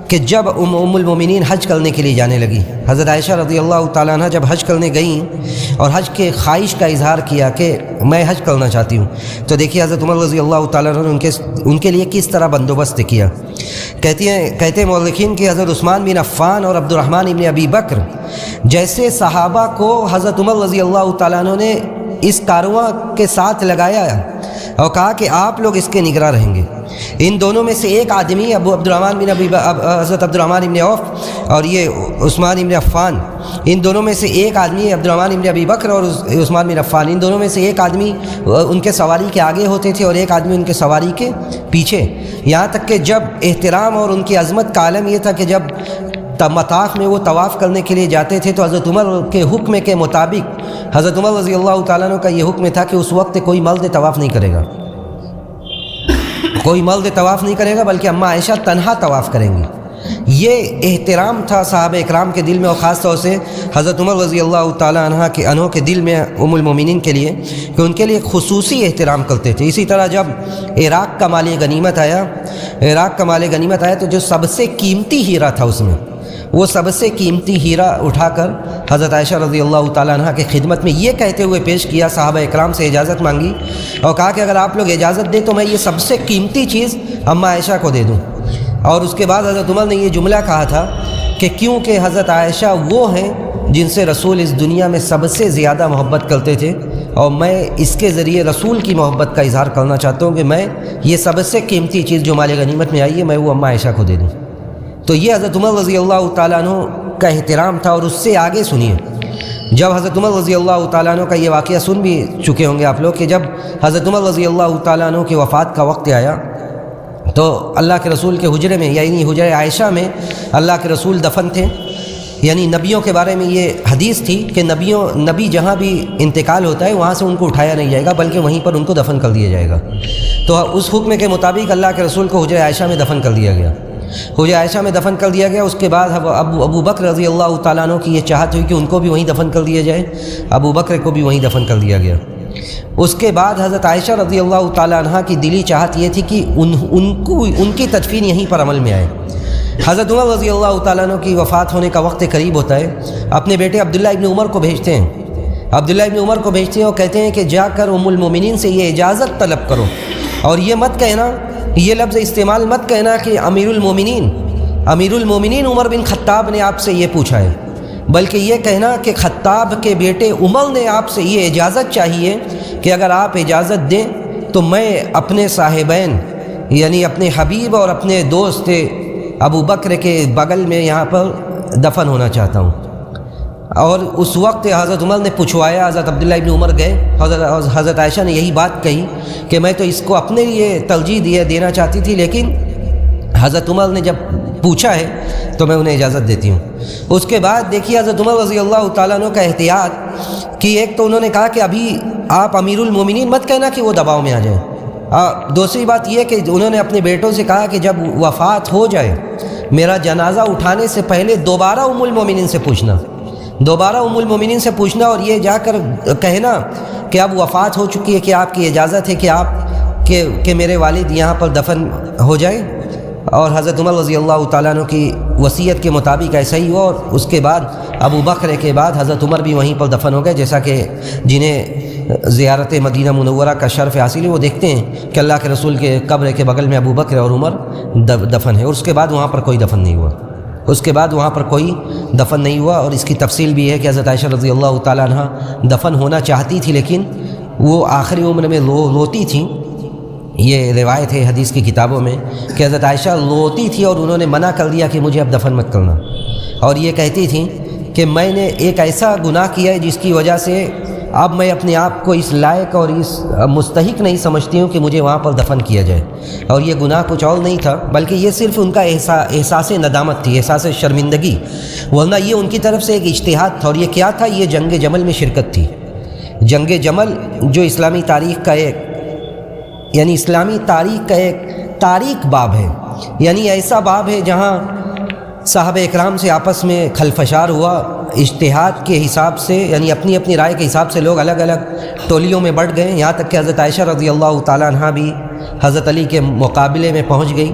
کہ جب ام المومنین حج کرنے کے لیے جانے لگی، حضرت عائشہ رضی اللہ تعالیٰ عنہ جب حج کرنے گئیں اور حج کے خواہش کا اظہار کیا کہ میں حج کرنا چاہتی ہوں، تو دیکھیے حضرت عمر رضی اللہ تعالیٰ عنہ نے ان کے لیے کس طرح بندوبست کیا۔ کہتے ہیں مورخین کہ حضرت عثمان بن عفان اور عبد الرحمن بن ابی بکر جیسے صحابہ کو حضرت عمر رضی اللہ تعالیٰ عنہ نے اس کارواں کے ساتھ لگایا اور کہا کہ آپ لوگ اس کے نگراں رہیں گے۔ ان دونوں میں سے ایک آدمی حضرت عبد الرحمن بن عوف اور یہ عثمان بن عفان، ان دونوں میں سے ایک آدمی عبد الرحمن بن ابی بکر اور عثمان بن عفان، ان دونوں میں سے ایک آدمی ان کے سواری کے آگے ہوتے تھے اور ایک آدمی ان کے سواری کے پیچھے، یہاں تک کہ جب احترام اور ان کی عظمت کا عالم یہ تھا کہ جب مطاف میں وہ طواف کرنے کے لیے جاتے تھے تو حضرت عمر کے حکم کے مطابق حضرت عمر رضی اللہ تعالیٰ عنہ کا یہ حکم تھا کہ اس وقت کوئی مرد طواف نہیں کرے گا، کوئی مرد طواف نہیں کرے گا بلکہ اماں عائشہ تنہا طواف کریں گی۔ یہ احترام تھا صحابہ اکرام کے دل میں، اور خاص طور سے حضرت عمر رضی اللہ تعالیٰ عنہ کے دل میں ام المومنین کے لیے کہ ان کے لیے خصوصی احترام کرتے تھے۔ اسی طرح جب عراق کا مال غنیمت آیا تو جو سب سے قیمتی ہیرا تھا اس میں، وہ سب سے قیمتی ہیرا اٹھا کر حضرت عائشہ رضی اللہ تعالیٰ عنہ کی خدمت میں یہ کہتے ہوئے پیش کیا، صحابہ اکرام سے اجازت مانگی اور کہا کہ اگر آپ لوگ اجازت دیں تو میں یہ سب سے قیمتی چیز اماں عائشہ کو دے دوں۔ اور اس کے بعد حضرت عمر نے یہ جملہ کہا تھا کہ کیونکہ حضرت عائشہ وہ ہیں جن سے رسول اس دنیا میں سب سے زیادہ محبت کرتے تھے، اور میں اس کے ذریعے رسول کی محبت کا اظہار کرنا چاہتا ہوں کہ میں یہ سب سے قیمتی چیز جو مال غنیمت میں آئی ہے میں وہ اماں عائشہ کو دے دوں۔ تو یہ حضرت عمر رضی اللہ تعالیٰ عنہ کا احترام تھا۔ اور اس سے آگے سنیے، جب حضرت عمر رضی اللہ تعالیٰ عنہ کا یہ واقعہ سن بھی چکے ہوں گے آپ لوگ کہ جب حضرت عمر رضی اللہ تعالیٰ عنہ کی وفات کا وقت آیا تو اللہ کے رسول کے حجرے میں یعنی حجرہ عائشہ میں اللہ کے رسول دفن تھے۔ یعنی نبیوں کے بارے میں یہ حدیث تھی کہ نبی جہاں بھی انتقال ہوتا ہے وہاں سے ان کو اٹھایا نہیں جائے گا بلکہ وہیں پر ان کو دفن کر دیا جائے گا۔ تو اس حکم کے مطابق اللہ کے رسول کو حجرہ عائشہ میں دفن کر دیا گیا، حجرہ عائشہ میں دفن کر دیا گیا۔ اس کے بعد ابو بکر رضی اللہ تعالیٰ عنہ کی یہ چاہت ہوئی کہ ان کو بھی وہیں دفن کر دیا جائے، ابو بکر کو بھی وہیں دفن کر دیا گیا۔ اس کے بعد حضرت عائشہ رضی اللہ تعالیٰ عنہ کی دلی چاہت یہ تھی کہ ان کی تدفین یہیں پر عمل میں آئے۔ حضرت عمر رضی اللہ تعالیٰ عنہ کی وفات ہونے کا وقت قریب ہوتا ہے، اپنے بیٹے عبداللہ ابن عمر کو بھیجتے ہیں اور کہتے ہیں کہ جا کر ام المومنین سے یہ اجازت طلب کرو، اور یہ مت کہنا، یہ لفظ استعمال مت کہنا کہ امیر المومنین عمر بن خطاب نے آپ سے یہ پوچھا ہے، بلکہ یہ کہنا کہ خطاب کے بیٹے عمر نے آپ سے یہ اجازت چاہیے کہ اگر آپ اجازت دیں تو میں اپنے صاحبین یعنی اپنے حبیب اور اپنے دوست ابو بکر کے بغل میں یہاں پر دفن ہونا چاہتا ہوں۔ اور اس وقت حضرت عمر نے پوچھوایا، حضرت عبداللہ ابن عمر گئے، حضرت عائشہ نے یہی بات کہی کہ میں تو اس کو اپنے لیے ترجیح دینا چاہتی تھی، لیکن حضرت عمر نے جب پوچھا ہے تو میں انہیں اجازت دیتی ہوں۔ اس کے بعد دیکھیے حضرت عمر رضی اللہ تعالیٰ عنہ کا احتیاط کہ ایک تو انہوں نے کہا کہ ابھی آپ امیر المومنین مت کہنا کہ وہ دباؤ میں آ جائیں۔ دوسری بات یہ کہ انہوں نے اپنے بیٹوں سے کہا کہ جب وفات ہو جائے میرا جنازہ اٹھانے سے پہلے دوبارہ ام المومنین سے پوچھنا اور یہ جا کر کہنا کہ اب وفات ہو چکی ہے کہ آپ کی اجازت ہے کہ میرے والد یہاں پر دفن ہو جائے۔ اور حضرت عمر رضی اللہ تعالیٰ عنہ کی وصیت کے مطابق ایسا ہی ہوا، اور اس کے بعد ابو بکر کے بعد حضرت عمر بھی وہیں پر دفن ہو گئے، جیسا کہ جنہیں زیارت مدینہ منورہ کا شرف حاصل ہے، وہ دیکھتے ہیں کہ اللہ کے رسول کے قبر کے بغل میں ابو بکر اور عمر دفن ہے، اور اس کے بعد وہاں پر کوئی دفن نہیں ہوا، اس کے بعد وہاں پر کوئی دفن نہیں ہوا۔ اور اس کی تفصیل بھی ہے کہ حضرت عائشہ رضی اللہ تعالیٰ عنہ دفن ہونا چاہتی تھی، لیکن وہ آخری عمر میں روتی تھیں۔ یہ روایت ہے حدیث کی کتابوں میں کہ حضرت عائشہ روتی تھی اور انہوں نے منع کر دیا کہ مجھے اب دفن مت کرنا، اور یہ کہتی تھیں کہ میں نے ایک ایسا گناہ کیا ہے جس کی وجہ سے اب میں اپنے آپ کو اس لائق اور اس مستحق نہیں سمجھتی ہوں کہ مجھے وہاں پر دفن کیا جائے۔ اور یہ گناہ کچھ اور نہیں تھا، بلکہ یہ صرف ان کا احساس ندامت تھی، احساس شرمندگی، ورنہ یہ ان کی طرف سے ایک اجتہاد تھا۔ اور یہ کیا تھا؟ یہ جنگ جمل میں شرکت تھی۔ جنگ جمل جو اسلامی تاریخ کا ایک اسلامی تاریخ کا ایک تاریخ باب ہے، یعنی ایسا باب ہے جہاں صحابہ اکرام سے آپس میں خلفشار ہوا، اجتہاد کے حساب سے، یعنی اپنی اپنی رائے کے حساب سے لوگ الگ الگ ٹولیوں میں بٹ گئے، یہاں تک کہ حضرت عائشہ رضی اللہ تعالیٰ عنہ بھی حضرت علی کے مقابلے میں پہنچ گئی۔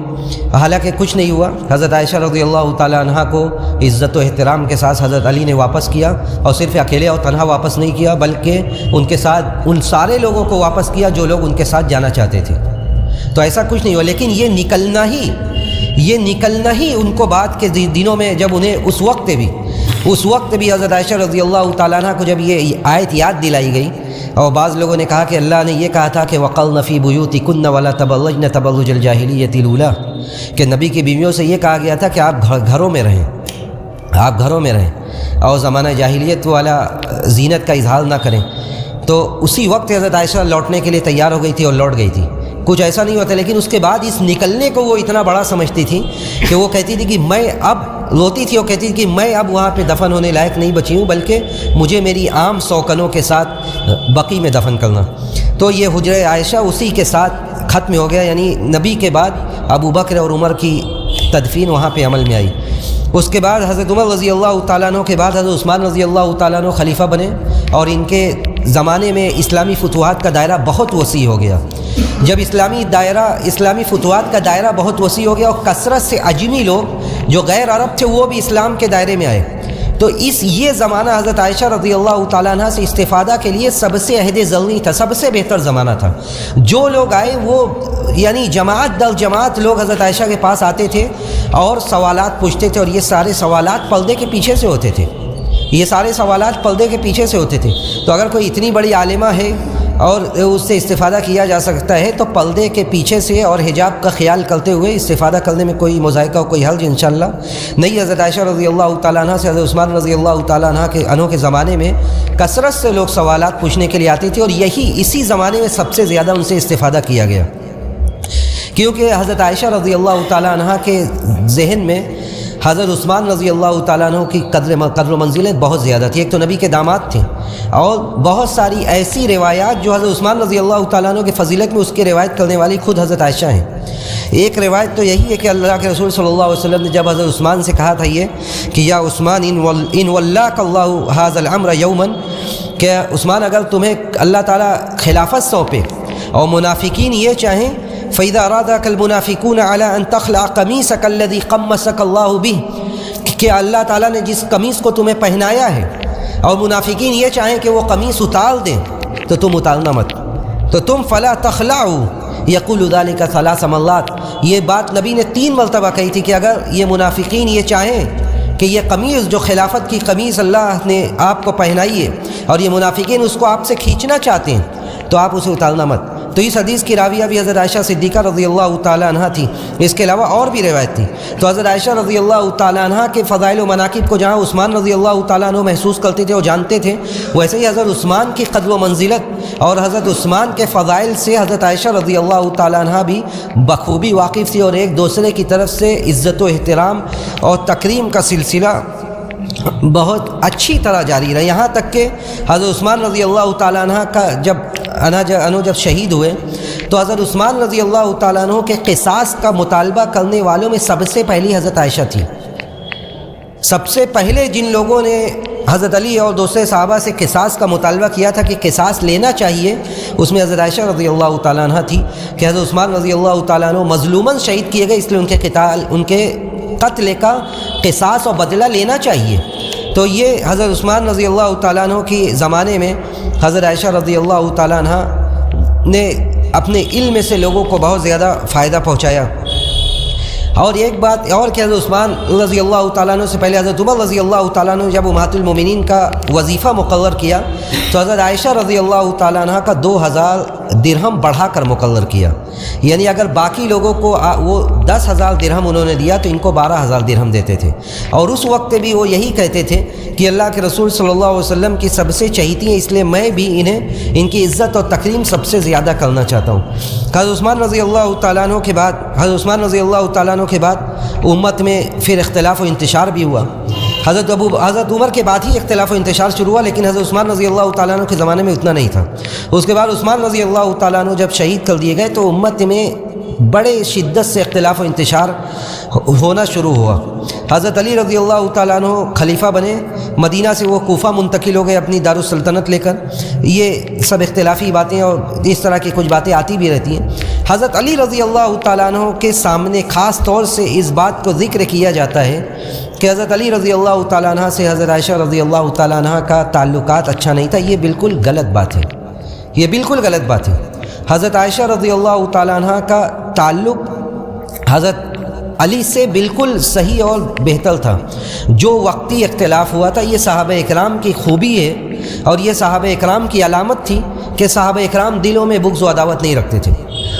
حالانکہ کچھ نہیں ہوا، حضرت عائشہ رضی اللہ تعالیٰ عنہ کو عزت و احترام کے ساتھ حضرت علی نے واپس کیا، اور صرف اکیلے اور تنہا واپس نہیں کیا، بلکہ ان کے ساتھ ان سارے لوگوں کو واپس کیا جو لوگ ان کے ساتھ جانا چاہتے تھے۔ تو ایسا کچھ نہیں ہوا، لیکن یہ نکلنا ہی ان کو بعد کے دنوں میں، جب انہیں اس وقت بھی حضرت عائشہ رضی اللہ تعالیٰ عنہ کو جب یہ آیت یاد دلائی گئی، اور بعض لوگوں نے کہا کہ اللہ نے یہ کہا تھا کہ وَقَرْنَ فِي بُيُوتِكُنَّ وَلَا تَبَرَّجْنَ تَبَرُّجَ الْجَاهِلِيَّةِ الْأُولَىٰ، کہ نبی کی بیویوں سے یہ کہا گیا تھا کہ آپ گھروں میں رہیں اور زمانہ جاہلیت والا زینت کا اظہار نہ کریں۔ تو اسی وقت حضرت عائشہ لوٹنے کے لیے تیار ہو گئی تھی اور لوٹ گئی تھی، کچھ ایسا نہیں ہوتا۔ لیکن اس کے بعد اس نکلنے کو وہ اتنا بڑا سمجھتی تھی کہ وہ کہتی تھی کہ میں اب روتی تھی اور کہتی تھی کہ میں اب وہاں پہ دفن ہونے لائق نہیں بچی ہوں، بلکہ مجھے میری عام سوکنوں کے ساتھ بقی میں دفن کرنا۔ تو یہ حجرہ عائشہ اسی کے ساتھ ختم ہو گیا، یعنی نبی کے بعد ابو بکر اور عمر کی تدفین وہاں پہ عمل میں آئی۔ اس کے بعد حضرت عمر رضی اللہ تعالیٰ عنہ کے بعد حضرت عثمان رضی اللہ تعالیٰ عنہ خلیفہ بنے، اور ان کے زمانے میں اسلامی فتوحات کا دائرہ بہت وسیع ہو گیا۔ جب اسلامی فتوحات کا دائرہ بہت وسیع ہو گیا اور کثرت سے عجمی لوگ جو غیر عرب تھے وہ بھی اسلام کے دائرے میں آئے، تو یہ زمانہ حضرت عائشہ رضی اللہ تعالیٰ عنہ سے استفادہ کے لیے سب سے عہد ضروری تھا، سب سے بہتر زمانہ تھا۔ جو لوگ آئے وہ یعنی جماعت در جماعت لوگ حضرت عائشہ کے پاس آتے تھے اور سوالات پوچھتے تھے، اور یہ سارے سوالات پردے کے پیچھے سے ہوتے تھے، تو اگر کوئی اتنی بڑی عالمہ ہے اور اس سے استفادہ کیا جا سکتا ہے تو پردے کے پیچھے سے اور حجاب کا خیال کرتے ہوئے استفادہ کرنے میں کوئی مذائقہ اور کوئی حرج انشاءاللہ نہیں۔ حضرت عائشہ رضی اللہ تعالیٰ عنہ سے حضرت عثمان رضی اللہ تعالیٰ عنہ کے زمانے میں کثرت سے لوگ سوالات پوچھنے کے لیے آتے تھے، اور اسی زمانے میں سب سے زیادہ ان سے استفادہ کیا گیا، کیونکہ حضرت عائشہ رضی اللہ تعالیٰ عنہ کے ذہن میں حضرت عثمان رضی اللہ تعالیٰ عنہ کی قدر و منزلت بہت زیادہ تھی۔ ایک تو نبی کے داماد تھے، اور بہت ساری ایسی روایات جو حضرت عثمان رضی اللہ تعالیٰ عنہ کی فضیلت میں اس کی روایت کرنے والی خود حضرت عائشہ ہیں۔ ایک روایت تو یہی ہے کہ اللہ کے رسول صلی اللہ علیہ وسلم نے جب حضرت عثمان سے کہا تھا یہ کہ یا عثمان ان ولاک اللہ ھذا الامر یوما، کہ عثمان اگر تمہیں اللہ تعالیٰ خلافت سونپے اور منافقین یہ چاہیں فَإِذَا أَرَادَكَ الْمُنَافِقُونَ عَلَىٰ أَن تَخْلَعَ قَمِيصَكَ الَّذِي قَمَّصَكَ اللَّهُ بِهِ، کہ اللہ تعالیٰ نے جس قمیص کو تمہیں پہنایا ہے اور منافقین یہ چاہیں کہ وہ قمیص اتار دیں تو تم اتارنا مت، تو تم فَلَا تَخْلَعُوا يَقُولُ ذَلِكَ ثَلَاثَ مرات، یہ بات نبی نے 3 مرتبہ کہی تھی کہ اگر یہ منافقین یہ چاہیں کہ یہ قمیص جو خلافت کی قمیص اللہ نے آپ کو پہنائی ہے اور یہ منافقین اس کو آپ سے کھینچنا چاہتے ہیں تو آپ اسے اتارنا مت۔ تو اس حدیث کی راویہ بھی حضرت عائشہ صدیقہ رضی اللہ تعالیٰ عنہ تھی، اس کے علاوہ اور بھی روایت تھی۔ تو حضرت عائشہ رضی اللہ تعالیٰ عنہ کے فضائل و مناقب کو جہاں عثمان رضی اللہ تعالیٰ عنہ محسوس کرتے تھے اور جانتے تھے، ویسے ہی حضرت عثمان کی قدر و منزلت اور حضرت عثمان کے فضائل سے حضرت عائشہ رضی اللہ تعالیٰ عنہ بھی بخوبی واقف تھی، اور ایک دوسرے کی طرف سے عزت و احترام اور تکریم کا سلسلہ بہت اچھی طرح جاری رہا، یہاں تک کہ حضرت عثمان رضی اللہ تعالیٰ عنہ کا جب شہید ہوئے تو حضرت عثمان رضی اللہ تعالیٰ عنہ کے قصاص کا مطالبہ کرنے والوں میں سب سے پہلی حضرت عائشہ تھی۔ سب سے پہلے جن لوگوں نے حضرت علی اور دوسرے صحابہ سے قصاص کا مطالبہ کیا تھا کہ قصاص لینا چاہیے، اس میں حضرت عائشہ رضی اللہ تعالیٰ عنہ تھی کہ حضرت عثمان رضی اللہ تعالیٰ عنہ مظلوماً شہید کیے گئے، اس لیے ان کے قتل کا قصاص اور بدلہ لینا چاہیے۔ تو یہ حضرت عثمان رضی اللہ تعالیٰ عنہ کی زمانے میں حضرت عائشہ رضی اللہ تعالیٰ عنہ نے اپنے علم سے لوگوں کو بہت زیادہ فائدہ پہنچایا۔ اور ایک بات اور کہ حضرت عثمان رضی اللہ تعالیٰ عنہ سے پہلے حضرت عمر رضی اللہ تعالیٰ عنہ جب امہات المومنین کا وظیفہ مقرر کیا تو حضرت عائشہ رضی اللہ تعالیٰ عنہ کا 2000 درہم بڑھا کر مقرر کیا، یعنی اگر باقی لوگوں کو وہ 10,000 درہم انہوں نے دیا تو ان کو 12,000 درہم دیتے تھے۔ اور اس وقت بھی وہ یہی کہتے تھے کہ اللہ کے رسول صلی اللہ علیہ وسلم کی سب سے چہیتی ہیں، اس لیے میں بھی ان کی عزت اور تکریم سب سے زیادہ کرنا چاہتا ہوں۔ حضرت عثمان رضی اللہ تعالیٰ عنہ کے بعد امت میں پھر اختلاف و انتشار بھی ہوا۔ حضرت عمر کے بعد ہی اختلاف و انتشار شروع ہوا، لیکن حضرت عثمان رضی اللہ تعالیٰ عنہ کے زمانے میں اتنا نہیں تھا۔ اس کے بعد عثمان رضی اللہ تعالیٰ عنہ جب شہید کر دیے گئے تو امت میں بڑے شدت سے اختلاف و انتشار ہونا شروع ہوا۔ حضرت علی رضی اللہ تعالیٰ عنہ خلیفہ بنے، مدینہ سے وہ کوفہ منتقل ہو گئے اپنی دارالسلطنت لے کر۔ یہ سب اختلافی باتیں اور اس طرح کی کچھ باتیں آتی بھی رہتی ہیں۔ حضرت علی رضی اللہ تعالیٰ عنہ کے سامنے خاص طور سے اس بات کو ذکر کیا جاتا ہے کہ حضرت علی رضی اللہ تعالیٰ عنہ سے حضرت عائشہ رضی اللہ تعالیٰ عنہ کا تعلقات اچھا نہیں تھا۔ یہ بالکل غلط بات ہے، یہ بالکل غلط بات ہے۔ حضرت عائشہ رضی اللہ تعالیٰ عنہ کا تعلق حضرت علی سے بالکل صحیح اور بہتر تھا۔ جو وقتی اختلاف ہوا تھا یہ صحابہ اکرام کی خوبی ہے اور یہ صحابہ اکرام کی علامت تھی کہ صحابہ اکرام دلوں میں بغض و عداوت نہیں رکھتے تھے۔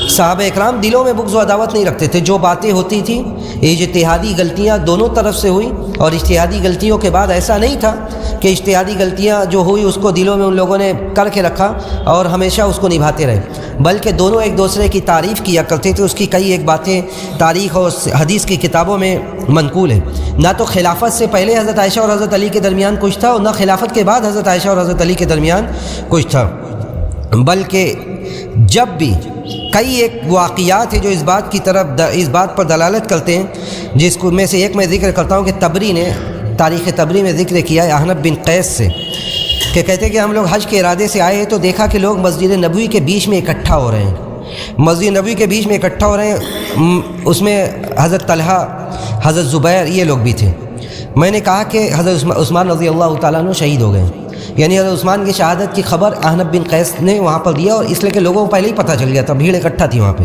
صحابہ اکرام دلوں میں بغض و عداوت نہیں رکھتے تھے۔ جو باتیں ہوتی تھیں اجتہادی غلطیاں دونوں طرف سے ہوئی، اور اجتہادی غلطیوں کے بعد ایسا نہیں تھا کہ اجتہادی غلطیاں جو ہوئی اس کو دلوں میں ان لوگوں نے کر کے رکھا اور ہمیشہ اس کو نبھاتے رہے، بلکہ دونوں ایک دوسرے کی تعریف کیا کرتے تھے۔ اس کی کئی ایک باتیں تاریخ اور حدیث کی کتابوں میں منقول ہیں۔ نہ تو خلافت سے پہلے حضرت عائشہ اور حضرت علی کے درمیان کچھ تھا، اور نہ خلافت کے بعد حضرت عائشہ اور حضرت علی کے درمیان کچھ تھا، بلکہ جب بھی کئی ایک واقعات ہیں جو اس بات پر دلالت کرتے ہیں، جس کو میں سے ایک میں ذکر کرتا ہوں کہ طبری نے تاریخ طبری میں ذکر کیا ہے احنف بن قیس سے، کہ کہتے ہیں کہ ہم لوگ حج کے ارادے سے آئے ہیں تو دیکھا کہ لوگ مسجد نبوی کے بیچ میں اکٹھا ہو رہے ہیں، مسجد نبوی کے بیچ میں اکٹھا ہو رہے ہیں، اس میں حضرت طلحہ، حضرت زبیر، یہ لوگ بھی تھے۔ میں نے کہا کہ حضرت عثمان رضی اللہ تعالیٰ عنہ شہید ہو گئے، یعنی حضرت عثمان کی شہادت کی خبر احنف بن قیس نے وہاں پر دیا، اور اس لیے کہ لوگوں کو پہلے ہی پتہ چل گیا تھا، بھیڑ اکٹھا تھی وہاں پہ۔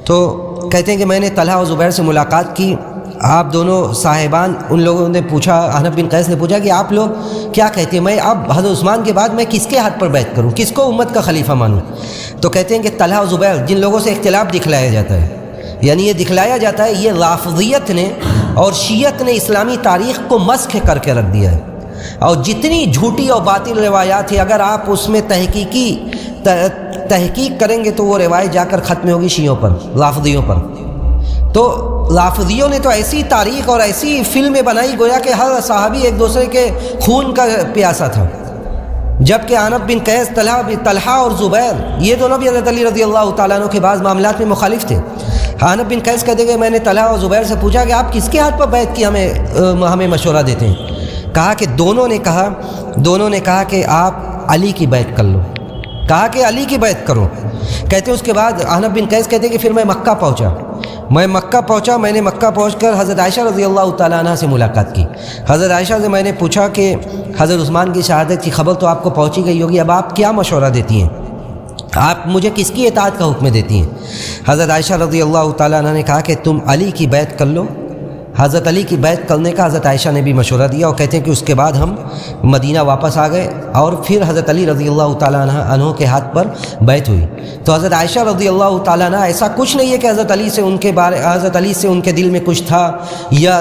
تو کہتے ہیں کہ میں نے طلحہ اور زبیر سے ملاقات کی، آپ دونوں صاحبان، ان لوگوں نے پوچھا، احنف بن قیس نے پوچھا کہ آپ لوگ کیا کہتے ہیں، میں اب حضرت عثمان کے بعد میں کس کے ہاتھ پر بیعت کروں، کس کو امت کا خلیفہ مانوں؟ تو کہتے ہیں کہ طلحہ اور زبیر، جن لوگوں سے اختلاف دکھلایا جاتا ہے، یعنی یہ دکھلایا جاتا ہے یہ رافضیت نے اور شیعت نے اسلامی تاریخ کو مسخ کر کے رکھ دیا ہے، اور جتنی جھوٹی اور باطل روایات ہیں اگر آپ اس میں تحقیق کریں گے تو وہ روایت جا کر ختم ہوگی شیعوں پر، رافضیوں پر۔ تو رافضیوں نے تو ایسی تاریخ اور ایسی فلمیں بنائی گویا کہ ہر صحابی ایک دوسرے کے خون کا پیاسا تھا، جبکہ احنف بن قیس، طلحہ اور زبیر، یہ دونوں بھی حضرت علی رضی اللہ تعالیٰ عنہ کے بعض معاملات میں مخالف تھے۔ احنف بن قیس کہتے ہیں کہ میں نے طلحہ اور زبیر سے پوچھا کہ آپ کس کے ہاتھ پر بیعت کی ہمیں مشورہ دیتے ہیں؟ کہا کہ دونوں نے کہا کہ آپ علی کی بیعت کر لو، کہا کہ علی کی بیعت کرو۔ کہتے ہیں اس کے بعد احنف بن قیس کہتے ہیں کہ پھر میں مکہ پہنچا، میں نے مکہ پہنچ کر حضرت عائشہ رضی اللہ تعالیٰ عنہ سے ملاقات کی۔ حضرت عائشہ سے میں نے پوچھا کہ حضرت عثمان کی شہادت کی خبر تو آپ کو پہنچی گئی ہوگی، اب آپ کیا مشورہ دیتی ہیں، آپ مجھے کس کی اطاعت کا حکم دیتی ہیں؟ حضرت عائشہ رضی اللہ تعالیٰ عنہ نے کہا کہ تم علی کی بیعت کر لو۔ حضرت علی کی بیعت کرنے کا حضرت عائشہ نے بھی مشورہ دیا، اور کہتے ہیں کہ اس کے بعد ہم مدینہ واپس آ گئے، اور پھر حضرت علی رضی اللہ تعالیٰ عنہ کے ہاتھ پر بیعت ہوئی۔ تو حضرت عائشہ رضی اللہ تعالیٰ عنہ، ایسا کچھ نہیں ہے کہ حضرت علی سے ان کے دل میں کچھ تھا، یا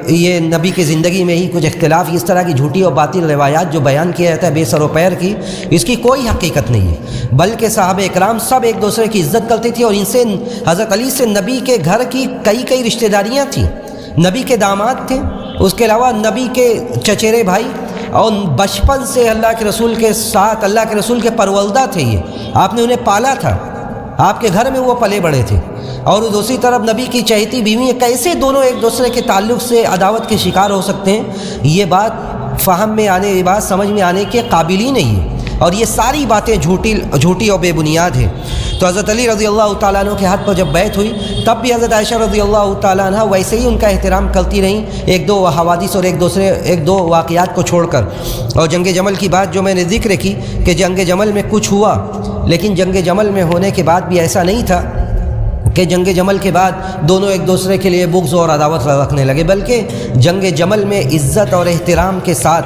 یہ نبی کی زندگی میں ہی کچھ اختلاف، اس طرح کی جھوٹی اور باطل روایات جو بیان کیا جاتا ہے بے سر و پیر کی، اس کی کوئی حقیقت نہیں ہے، بلکہ صحابہ اکرام سب ایک دوسرے کی عزت کرتے تھے، اور ان سے حضرت علی سے نبی کے گھر کی کئی رشتہ داریاں تھیں، نبی کے داماد تھے، اس کے علاوہ نبی کے چچیرے بھائی، اور بچپن سے اللہ کے رسول کے ساتھ، اللہ کے رسول کے پروردہ تھے، یہ آپ نے انہیں پالا تھا، آپ کے گھر میں وہ پلے بڑے تھے۔ اور دوسری طرف نبی کی چہیتی بیوی، کیسے دونوں ایک دوسرے کے تعلق سے عداوت کے شکار ہو سکتے ہیں؟ یہ بات فہم میں آنے، یہ بات سمجھ میں آنے کے قابل ہی نہیں ہے۔ اور یہ ساری باتیں جھوٹی اور بے بنیاد ہیں۔ تو حضرت علی رضی اللہ تعالیٰ عنہ کے ہاتھ پر جب بیعت ہوئی تب بھی حضرت عائشہ رضی اللہ تعالیٰ عنہ ویسے ہی ان کا احترام کرتی رہیں، ایک دو حوادث اور ایک دو واقعات کو چھوڑ کر۔ اور جنگ جمل کی بات جو میں نے ذکر کی کہ جنگ جمل میں کچھ ہوا، لیکن جنگ جمل میں ہونے کے بعد بھی ایسا نہیں تھا کہ جنگ جمل کے بعد دونوں ایک دوسرے کے لیے بغض اور عداوت رکھنے لگے، بلکہ جنگ جمل میں عزت و احترام کے ساتھ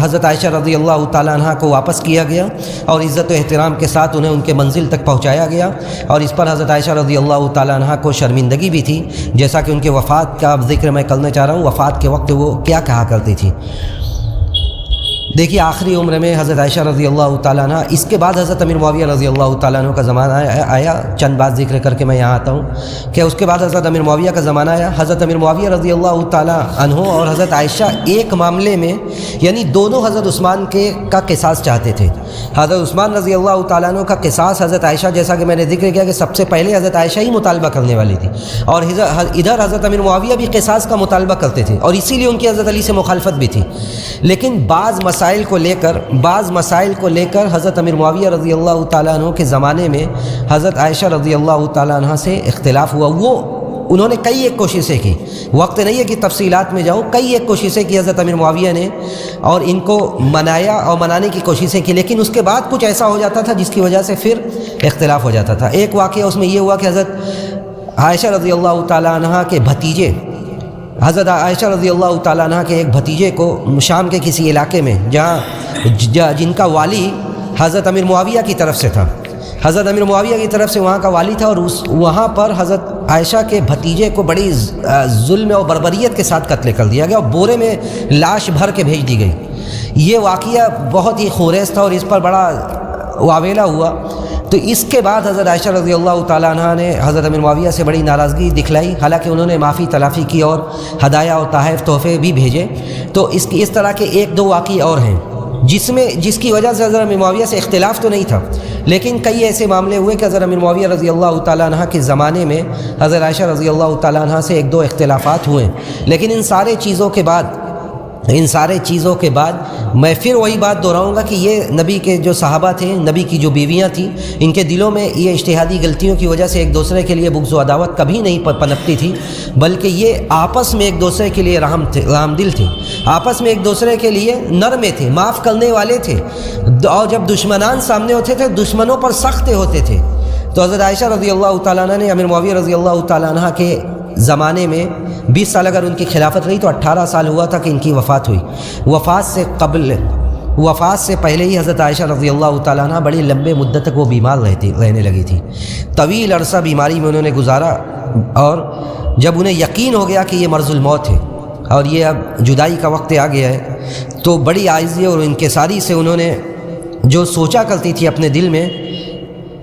حضرت عائشہ رضی اللہ تعالیٰ عنہ کو واپس کیا گیا اور عزت و احترام کے ساتھ انہیں ان کے منزل تک پہنچایا گیا۔ اور اس پر حضرت عائشہ رضی اللہ تعالیٰ عنہ کو شرمندگی بھی تھی، جیسا کہ ان کے وفات کا ذکر میں کرنا چاہ رہا ہوں۔ وفات کے وقت وہ کیا کہا کرتی تھی، دیکھیے آخری عمر میں حضرت عائشہ رضی اللہ تعالیٰ عنہ، اس کے بعد حضرت امیر معاویہ رضی اللہ تعالیٰ عنہ کا زمانہ آیا۔ چند بات ذکر کر کے میں یہاں آتا ہوں کہ اس کے بعد حضرت امیر معاویہ کا زمانہ آیا۔ حضرت امیر معاویہ رضی اللہ تعالیٰ عنہ اور حضرت عائشہ ایک معاملے میں، یعنی دونوں حضرت عثمان کا قصاص چاہتے تھے۔ حضرت عثمان رضی اللہ تعالیٰ عنہ کا قصاص حضرت عائشہ، جیسا کہ میں نے ذکر کیا کہ سب سے پہلے حضرت عائشہ ہی مطالبہ کرنے والی تھی، اور ادھر حضرت امیر معاویہ بھی قصاص کا مطالبہ کرتے تھے، اور اسی لیے ان کی حضرت علی سے مخالفت بھی تھی۔ لیکن بعض مسائل کو لے کر حضرت امیر معاویہ رضی اللہ تعالیٰ عنہ کے زمانے میں حضرت عائشہ رضی اللہ تعالیٰ عنہ سے اختلاف ہوا۔ انہوں نے کئی ایک کوششیں کی، وقت نہیں ہے کہ تفصیلات میں جاؤں، کئی ایک کوششیں کی حضرت امیر معاویہ نے، اور ان کو منایا اور منانے کی کوششیں کی، لیکن اس کے بعد کچھ ایسا ہو جاتا تھا جس کی وجہ سے پھر اختلاف ہو جاتا تھا۔ ایک واقعہ اس میں یہ ہوا کہ حضرت عائشہ رضی اللہ تعالیٰ عنہ کے بھتیجے، حضرت عائشہ رضی اللہ تعالیٰ عنہ کے ایک بھتیجے کو شام کے کسی علاقے میں جن کا والی حضرت امیر معاویہ کی طرف سے تھا، حضرت امیر معاویہ کی طرف سے وہاں کا والی تھا، اور وہاں پر حضرت عائشہ کے بھتیجے کو بڑی ظلم اور بربریت کے ساتھ قتل کر دیا گیا اور بورے میں لاش بھر کے بھیج دی گئی۔ یہ واقعہ بہت ہی خورز تھا اور اس پر بڑا واویلا ہوا۔ تو اس کے بعد حضرت عائشہ رضی اللہ تعالیٰ عنہ نے حضرت امیر معاویہ سے بڑی ناراضگی دکھلائی، حالانکہ انہوں نے معافی تلافی کی اور ہدایہ اور تحائف تحفے بھی بھیجے۔ تو اس طرح کے ایک دو واقعے اور ہیں جس کی وجہ سے حضرت امیر معاویہ سے اختلاف تو نہیں تھا، لیکن کئی ایسے معاملے ہوئے کہ حضرت امیر معاویہ رضی اللہ تعالیٰ عنہ کے زمانے میں حضرت عائشہ رضی اللہ تعالیٰ عنہ سے ایک دو اختلافات ہوئے۔ لیکن ان سارے چیزوں کے بعد میں پھر وہی بات دہراؤں گا کہ یہ نبی کے جو صحابہ تھے، نبی کی جو بیویاں تھیں، ان کے دلوں میں یہ اجتہادی غلطیوں کی وجہ سے ایک دوسرے کے لیے بغض و عداوت کبھی نہیں پنپتی تھی، بلکہ یہ آپس میں ایک دوسرے کے لیے رحم دل تھے، آپس میں ایک دوسرے کے لیے نرم تھے، معاف کرنے والے تھے، اور جب دشمنان سامنے ہوتے تھے دشمنوں پر سخت ہوتے تھے۔ تو حضرت عائشہ رضی اللہ تعالیٰ عنہ نے امیر معاویہ رضی اللہ تعالیٰ عنہ کے زمانے میں 20 سال اگر ان کی خلافت رہی تو 18 سال ہوا تھا کہ ان کی وفات ہوئی۔ وفات سے پہلے ہی حضرت عائشہ رضی اللہ تعالیٰ عنہ بڑی لمبے مدت تک وہ بیمار رہنے لگی تھی، طویل عرصہ بیماری میں انہوں نے گزارا، اور جب انہیں یقین ہو گیا کہ یہ مرض الموت ہے اور یہ اب جدائی کا وقت آ گیا ہے، تو بڑی عاجزی اور انکساری سے انہوں نے جو سوچا کرتی تھی اپنے دل میں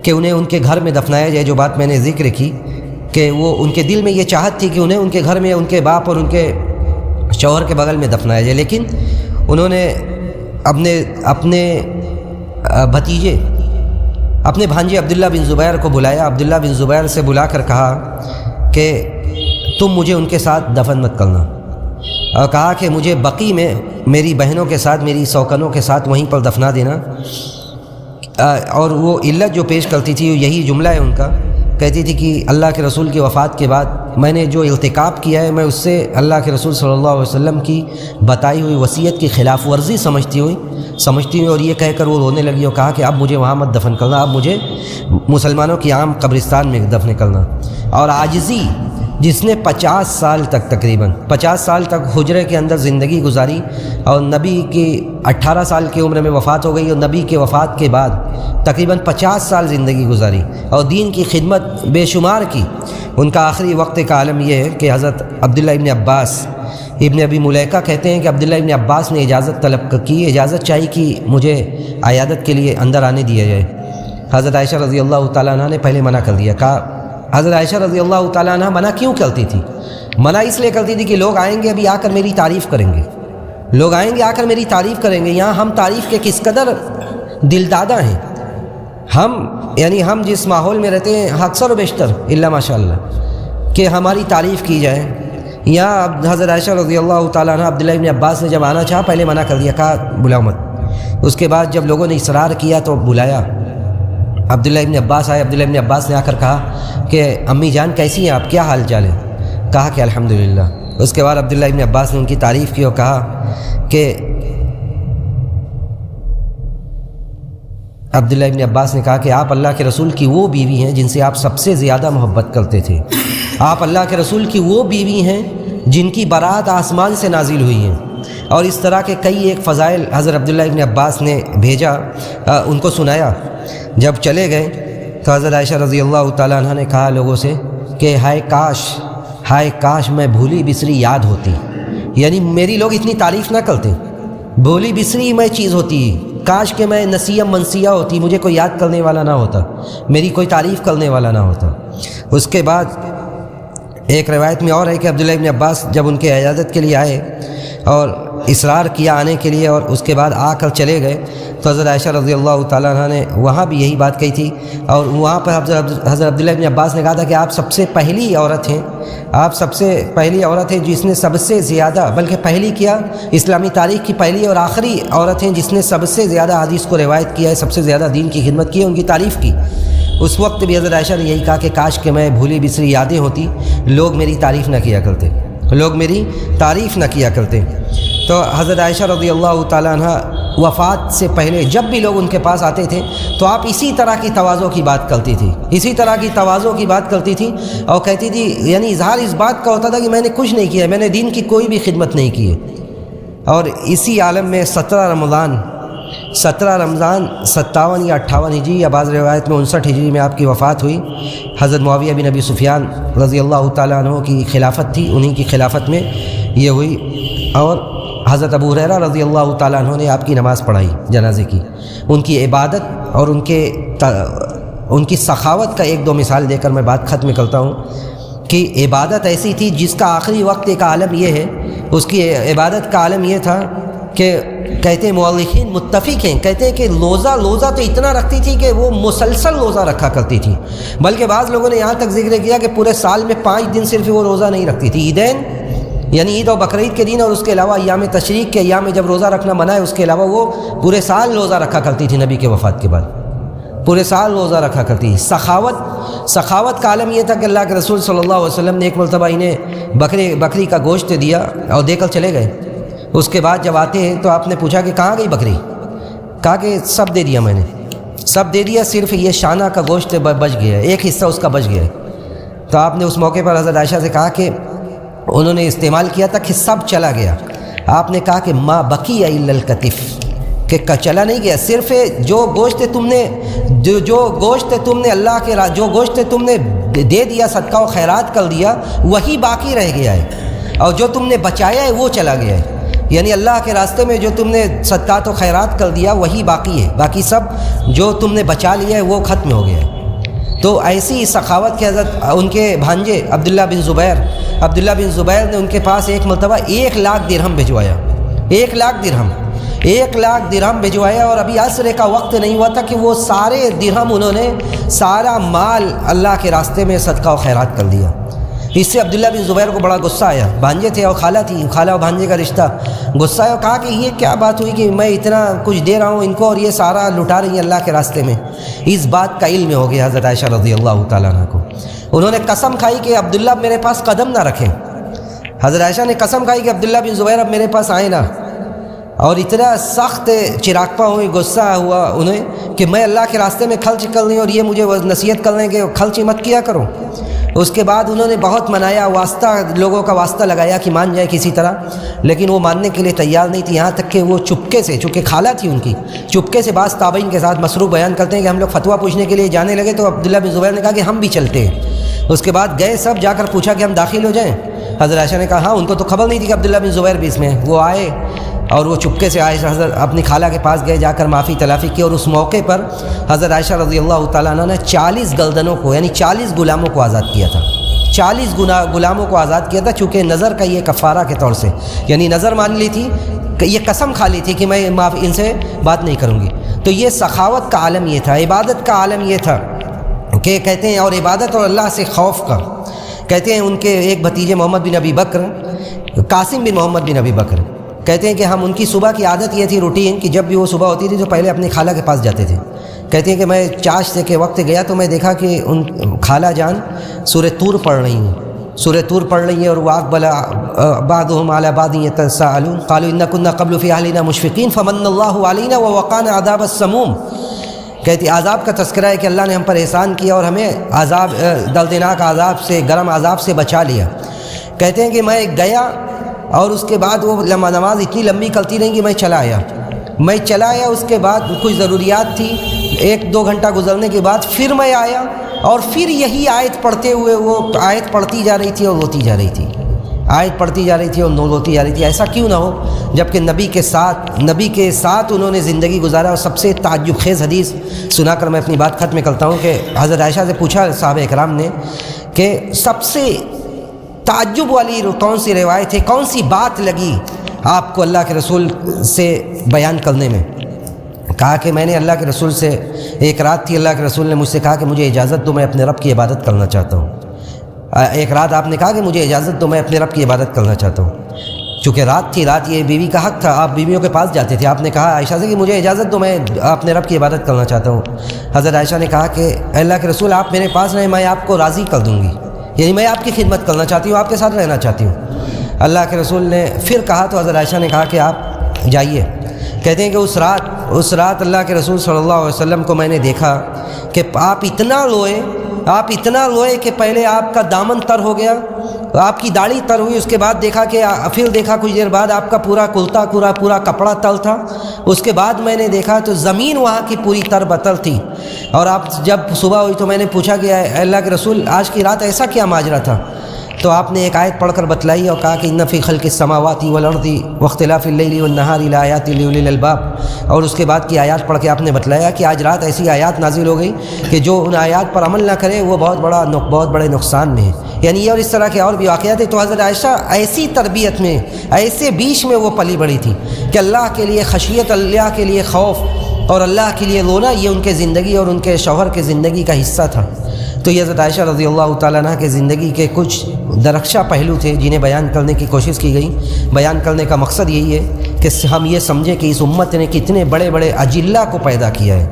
کہ انہیں ان کے گھر میں دفنایا جائے، جو بات میں نے ذکر کی کہ وہ ان کے دل میں یہ چاہت تھی کہ انہیں ان کے گھر میں ان کے باپ اور ان کے شوہر کے بغل میں دفنایا جائے، لیکن انہوں نے اپنے بھتیجے، اپنے بھانجے عبداللہ بن زبیر کو بلایا، عبداللہ بن زبیر سے بلا کر کہا کہ تم مجھے ان کے ساتھ دفن مت کرنا، اور کہا کہ مجھے بقی میں میری بہنوں کے ساتھ، میری سوکنوں کے ساتھ وہیں پر دفنا دینا۔ اور وہ علت جو پیش کرتی تھی یہی جملہ ہے ان کا، کہتی تھی کہ اللہ کے رسول کی وفات کے بعد میں نے جو ارتکاب کیا ہے میں اس سے اللہ کے رسول صلی اللہ علیہ وسلم کی بتائی ہوئی وصیت کی خلاف ورزی سمجھتی ہوئی، اور یہ کہہ کر وہ رونے لگی اور کہا کہ اب مجھے وہاں مت دفن کرنا، اب مجھے مسلمانوں کی عام قبرستان میں دفن کرنا۔ اور عاجزی، جس نے 50 سال تک تقریباً 50 سال تک حجرے کے اندر زندگی گزاری، اور نبی کی 18 سال کی عمر میں وفات ہو گئی، اور نبی کے وفات کے بعد تقریباً 50 سال زندگی گزاری اور دین کی خدمت بے شمار کی۔ ان کا آخری وقت کا عالم یہ ہے کہ حضرت عبداللہ ابن عباس ابن ابی ملیکہ کہتے ہیں کہ عبداللہ ابن عباس نے اجازت چاہی کہ مجھے عیادت کے لیے اندر آنے دیا جائے۔ حضرت عائشہ رضی اللہ تعالیٰ عنہ نے پہلے منع کر دیا، کہا حضرت عائشہ رضی اللہ تعالیٰ عنہ منع کیوں کرتی تھی؟ منع اس لیے کرتی تھی کہ لوگ آئیں گے ابھی آ کر میری تعریف کریں گے، لوگ آئیں گے آ کر میری تعریف کریں گے، یہاں ہم تعریف کے کس قدر دلدادہ ہیں، ہم جس ماحول میں رہتے ہیں اکثر و بیشتر الا ماشاء اللہ کہ ہماری تعریف کی جائے۔ یہاں حضرت عائشہ رضی اللہ تعالیٰ عنہ عبداللہ ابن عباس نے جب آنا چاہا پہلے منع کر دیا، کہا بلاؤ مت۔ اس کے بعد جب لوگوں نے اصرار کیا تو بلایا، عبداللہ ابن عباس آئے۔ عبداللہ ابن عباس نے آ کر کہا کہ امی جان کیسی ہیں آپ، کیا حال چال ہے؟ کہا کہ الحمدللہ۔ اس کے بعد عبداللہ ابن عباس نے ان کی تعریف کی اور کہا کہ عبداللہ ابن عباس نے کہا کہ آپ اللہ کے رسول کی وہ بیوی ہیں جن سے آپ سب سے زیادہ محبت کرتے تھے، آپ اللہ کے رسول کی وہ بیوی ہیں جن کی بارات آسمان سے نازل ہوئی ہیں، اور اس طرح کے کئی ایک فضائل حضرت عبداللہ ابن عباس نے بھیجا، ان کو سنایا۔ جب چلے گئے تو حضرت عائشہ رضی اللہ تعالیٰ عنہ نے کہا لوگوں سے کہ ہائے کاش میں بھولی بسری یاد ہوتی، یعنی میری لوگ اتنی تعریف نہ کرتے، بھولی بسری میں چیز ہوتی، کاش کہ میں نسیہ منسیہ ہوتی، مجھے کوئی یاد کرنے والا نہ ہوتا، میری کوئی تعریف کرنے والا نہ ہوتا۔ اس کے بعد ایک روایت میں اور ہے کہ عبداللہ ابن عباس جب ان کے عیادت کے لیے آئے اور اصرار کیا آنے کے لیے اور اس کے بعد آ کر چلے گئے تو حضرت عائشہ رضی اللہ تعالیٰ عنہ نے وہاں بھی یہی بات کہی تھی، اور وہاں پر حضرت عبداللہ ابن عباس نے کہا تھا کہ آپ سب سے پہلی عورت ہیں، آپ سب سے پہلی عورت ہیں جس نے سب سے زیادہ، بلکہ پہلی کیا اسلامی تاریخ کی پہلی اور آخری عورت ہیں جس نے سب سے زیادہ حدیث کو روایت کیا ہے، سب سے زیادہ دین کی خدمت کی ہے، ان کی تعریف کی۔ اس وقت بھی حضرت عائشہ نے یہی کہا کہ کاش کہ میں بھولی بسری یادیں ہوتی، لوگ میری تعریف نہ کیا کرتے، لوگ میری تعریف نہ کیا کرتے۔ تو حضرت عائشہ رضی اللہ تعالیٰ عنہ وفات سے پہلے جب بھی لوگ ان کے پاس آتے تھے تو آپ اسی طرح کی تواضع کی بات کرتی تھی، اسی طرح کی تواضع کی بات کرتی تھی اور کہتی تھی، یعنی اظہار اس بات کا ہوتا تھا کہ میں نے کچھ نہیں کیا ہے، میں نے دین کی کوئی بھی خدمت نہیں کی ہے۔ اور اسی عالم میں 17 رمضان 57 یا 58 ہجری یا بعض روایت میں 59 ہجری میں آپ کی وفات ہوئی۔ حضرت معاویہ بن ابی سفیان رضی اللہ تعالیٰ عنہ کی خلافت تھی، انہی کی خلافت میں یہ ہوئی، اور حضرت ابو ہریرہ رضی اللہ تعالیٰ عنہ نے آپ کی نماز پڑھائی جنازے کی۔ ان کی عبادت اور ان کی سخاوت کا ایک دو مثال دے کر میں بات ختم کرتا ہوں کہ عبادت ایسی تھی جس کا آخری وقت ایک عالم یہ ہے، اس کی عبادت کا عالم یہ تھا کہ کہتے ہیں مؤرخین متفق ہیں، کہتے ہیں کہ روزہ تو اتنا رکھتی تھی کہ وہ مسلسل روزہ رکھا کرتی تھی، بلکہ بعض لوگوں نے یہاں تک ذکر کیا کہ پورے سال میں 5 دن صرف وہ روزہ نہیں رکھتی تھی، عیدین یعنی عید اور بقرعید کے دن اور اس کے علاوہ ایام تشریق کے ایام میں جب روزہ رکھنا منع ہے، اس کے علاوہ وہ پورے سال روزہ رکھا کرتی تھی، نبی کے وفات کے بعد پورے سال روزہ رکھا کرتی۔ سخاوت کا عالم یہ تھا کہ اللہ کے رسول صلی اللہ علیہ وسلم نے ایک مرتبہ انہیں بکری کا گوشت دیا اور دے کر چلے گئے۔ اس کے بعد جب آتے ہیں تو آپ نے پوچھا کہ کہاں گئی بکری؟ کہا کہ سب دے دیا میں نے، سب دے دیا، صرف یہ شانہ کا گوشت بچ گیا ہے، ایک حصہ اس کا بچ گیا ہے۔ تو آپ نے اس موقع پر حضرت عائشہ سے کہا کہ انہوں نے استعمال کیا تھا کہ سب چلا گیا، آپ نے کہا کہ ما بقی الا الکتف، کہ چلا نہیں گیا، صرف جو گوشت تم نے اللہ کے جو گوشت تم نے دے دیا، صدقہ و خیرات کر دیا، وہی باقی رہ گیا ہے، اور جو تم نے بچایا ہے وہ چلا گیا ہے، یعنی اللہ کے راستے میں جو تم نے صدقات و خیرات کر دیا وہی باقی ہے، باقی سب جو تم نے بچا لیا ہے وہ ختم ہو گیا ہے۔ تو ایسی سخاوت کے حضرت ان کے بھانجے عبداللہ بن زبیر نے ان کے پاس ایک مرتبہ 1 لاکھ درہم بھجوایا، 1 لاکھ درہم بھجوایا، اور ابھی عصر کا وقت نہیں ہوا تھا کہ وہ سارے درہم انہوں نے سارا مال اللہ کے راستے میں صدقہ و خیرات کر دیا۔ اس سے عبداللہ بن زبیر کو بڑا غصہ آیا، بھانجے تھے اور خالہ تھی، خالہ اور بھانجے کا رشتہ، غصہ آیا اور کہا کہ یہ کیا بات ہوئی کہ میں اتنا کچھ دے رہا ہوں ان کو اور یہ سارا لٹا رہی ہیں اللہ کے راستے میں۔ اس بات کا علم ہو گیا حضرت عائشہ رضی اللہ تعالیٰ عنہ کو، انہوں نے قسم کھائی کہ عبداللہ میرے پاس قدم نہ رکھیں، حضرت عائشہ نے قسم کھائی کہ عبداللہ بن زبیر اب میرے پاس آئے نہ، اور اتنا سخت چراغپا ہوئی، غصہ ہوا انہیں کہ میں اللہ کے راستے میں خرچ کر لیں اور یہ مجھے نصیحت کر لیں کہ خرچ مت کیا کرو۔ اس کے بعد انہوں نے بہت منایا، لوگوں کا واسطہ لگایا کہ مان جائے کسی طرح، لیکن وہ ماننے کے لیے تیار نہیں تھی، یہاں تک کہ وہ چپکے سے، چونکہ خالہ تھی ان کی، چپکے سے بعض تابعین کے ساتھ مسروق بیان کرتے ہیں کہ ہم لوگ فتویٰ پوچھنے کے لیے جانے لگے تو عبداللہ بن زبیر نے کہا کہ ہم بھی چلتے ہیں۔ اس کے بعد گئے سب، جا کر پوچھا کہ ہم داخل ہو جائیں؟ حضرت عائشہ نے کہا ہاں، ان کو تو خبر نہیں تھی کہ عبداللہ بن زبیر بھی اس میں، وہ آئے اور وہ چپکے سے آئے، حضرت اپنی خالہ کے پاس گئے، جا کر معافی تلافی کی، اور اس موقع پر حضرت عائشہ رضی اللہ تعالیٰ عنہ نے 40 گردنوں کو یعنی 40 غلاموں کو آزاد کیا تھا، 40 غلاموں کو آزاد کیا تھا، چونکہ نظر کا یہ کفارہ کے طور سے، یعنی نظر مان لی تھی، یہ قسم کھا لی تھی کہ میں ان سے بات نہیں کروں گی۔ تو یہ سخاوت کا عالم یہ تھا، عبادت کا عالم یہ تھا کہ کہتے ہیں، اور عبادت اور اللہ سے خوف کا، کہتے ہیں ان کے ایک بھتیجے محمد بن ابی بکر، قاسم بن محمد بن ابی بکر، کہتے ہیں کہ ہم ان کی صبح کی عادت یہ تھی روٹین کہ جب بھی وہ صبح ہوتی تھی تو پہلے اپنی خالہ کے پاس جاتے تھے. کہتے ہیں کہ میں چاشت کے وقت گیا تو میں دیکھا کہ ان خالہ جان سورہ طور پڑھ رہی ہیں, سورہ طور پڑھ رہی ہیں, اور واقبل بعضهم على بعض يتساءلون قالوا إنا كنا قبل في أهلنا مشفقين فمن الله علينا ووقانا عذاب السموم. کہتی عذاب کا تذکرہ ہے کہ اللہ نے ہم پر احسان کیا اور ہمیں عذاب دردناک عذاب سے, گرم عذاب سے بچا لیا. کہتے ہیں کہ میں گیا اور اس کے بعد وہ نماز اتنی لمبی چلتی رہی کہ میں چلا آیا. اس کے بعد کچھ ضروریات تھی, 1-2 گھنٹہ گزرنے کے بعد پھر میں آیا اور پھر یہی آیت پڑھتے ہوئے وہ آیت پڑھتی جا رہی تھی اور روتی جا رہی تھی, آیت پڑھتی جا رہی تھی اور روتی جا رہی تھی. ایسا کیوں نہ ہو جبکہ نبی کے ساتھ انہوں نے زندگی گزارا. اور سب سے تعجب خیز حدیث سنا کر میں اپنی بات ختم کرتا ہوں کہ حضرت عائشہ سے پوچھا صحابہ اکرام نے کہ سب سے تعجب والی کون سی روایت ہے, کون سی بات لگی آپ کو اللہ کے رسول سے بیان کرنے میں؟ کہا کہ میں نے اللہ کے رسول سے, ایک رات تھی, اللہ کے رسول نے مجھ سے کہا کہ مجھے اجازت دو, میں اپنے رب کی عبادت کرنا چاہتا ہوں. ایک رات آپ نے کہا کہ مجھے اجازت دو, میں اپنے رب کی عبادت کرنا چاہتا ہوں. چونکہ رات تھی, رات یہ بیوی کا حق تھا, آپ بیویوں کے پاس جاتے تھے. آپ نے کہا عائشہ سے کہ مجھے اجازت دو, میں اپنے رب کی عبادت کرنا چاہتا ہوں. حضرت عائشہ نے کہا کہ اللہ کے رسول آپ میرے پاس رہیں, میں آپ کو راضی کر دوں گی, یعنی میں آپ کی خدمت کرنا چاہتی ہوں, آپ کے ساتھ رہنا چاہتی ہوں. اللہ کے رسول نے پھر کہا تو حضرت عائشہ نے کہا کہ آپ جائیے. کہتے ہیں کہ اس رات اللہ کے رسول صلی اللہ علیہ وسلم کو میں نے دیکھا کہ آپ اتنا روئے کہ پہلے آپ کا دامن تر ہو گیا, آپ کی داڑھی تر ہوئی. اس کے بعد پھر دیکھا کچھ دیر بعد آپ کا پورا کرتا پورا کپڑا تر تھا. اس کے بعد میں نے دیکھا تو زمین وہاں کی پوری تر بتر تھی. اور آپ جب صبح ہوئی تو میں نے پوچھا کہ اللہ کے رسول آج کی رات ایسا کیا ماجرا تھا؟ تو آپ نے ایک آیت پڑھ کر بتلائی اور کہا کہ ان فی خلق السماوات والارض واختلاف اللیل والنہار لآیات لأولی الالباب. اور اس کے بعد کی آیات پڑھ کے آپ نے بتلایا کہ آج رات ایسی آیات نازل ہو گئی کہ جو ان آیات پر عمل نہ کرے وہ بہت بڑے نقصان میں ہے. یعنی یہ اور اس طرح کے اور بھی واقعات ہیں. تو حضرت عائشہ ایسی تربیت میں, ایسے بیچ میں وہ پلی بڑی تھی کہ اللہ کے لیے خشیت, اللہ کے لیے خوف اور اللہ کے لیے رونا یہ ان کے زندگی اور ان کے شوہر کے زندگی کا حصہ تھا. تو یہ حضرت عائشہ رضی اللہ تعالیٰ عنہ کے زندگی کے کچھ درخشاں پہلو تھے جنہیں بیان کرنے کی کوشش کی گئی. بیان کرنے کا مقصد یہی ہے کہ ہم یہ سمجھیں کہ اس امت نے کتنے بڑے بڑے اجلہ کو پیدا کیا ہے,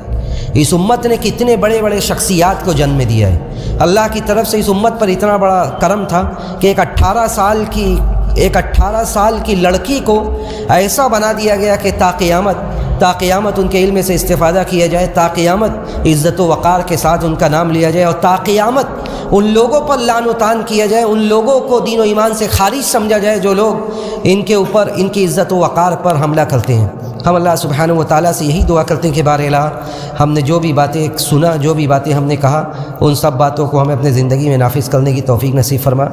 اس امت نے کتنے بڑے بڑے شخصیات کو جنم دیا ہے. اللہ کی طرف سے اس امت پر اتنا بڑا کرم تھا کہ ایک 18 سال کی لڑکی کو ایسا بنا دیا گیا کہ تا قیامت ان کے علم سے استفادہ کیا جائے, تا قیامت عزت و وقار کے ساتھ ان کا نام لیا جائے, اور تا قیامت ان لوگوں پر لعن و طعن کیا جائے, ان لوگوں کو دین و ایمان سے خارج سمجھا جائے جو لوگ ان کے اوپر ان کی عزت و وقار پر حملہ کرتے ہیں. ہم اللہ سبحانہ و تعالیٰ سے یہی دعا کرتے ہیں کہ بار الہ ہم نے جو بھی باتیں سنا, جو بھی باتیں ہم نے کہا, ان سب باتوں کو ہمیں اپنے زندگی میں نافذ کرنے کی توفیق نصیب فرما.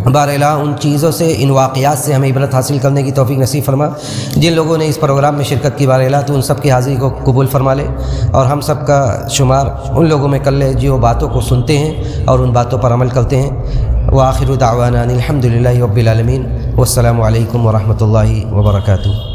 بار الہ ان چیزوں سے, ان واقعات سے ہمیں عبرت حاصل کرنے کی توفیق نصیب فرما. جن لوگوں نے اس پروگرام میں شرکت کی بار الہ تو ان سب کی حاضری کو قبول فرما لے, اور ہم سب کا شمار ان لوگوں میں کر لے جو باتوں کو سنتے ہیں اور ان باتوں پر عمل کرتے ہیں. وآخر دعوانا الحمد للہ رب العالمین, والسلام علیکم ورحمۃ اللہ وبرکاتہ.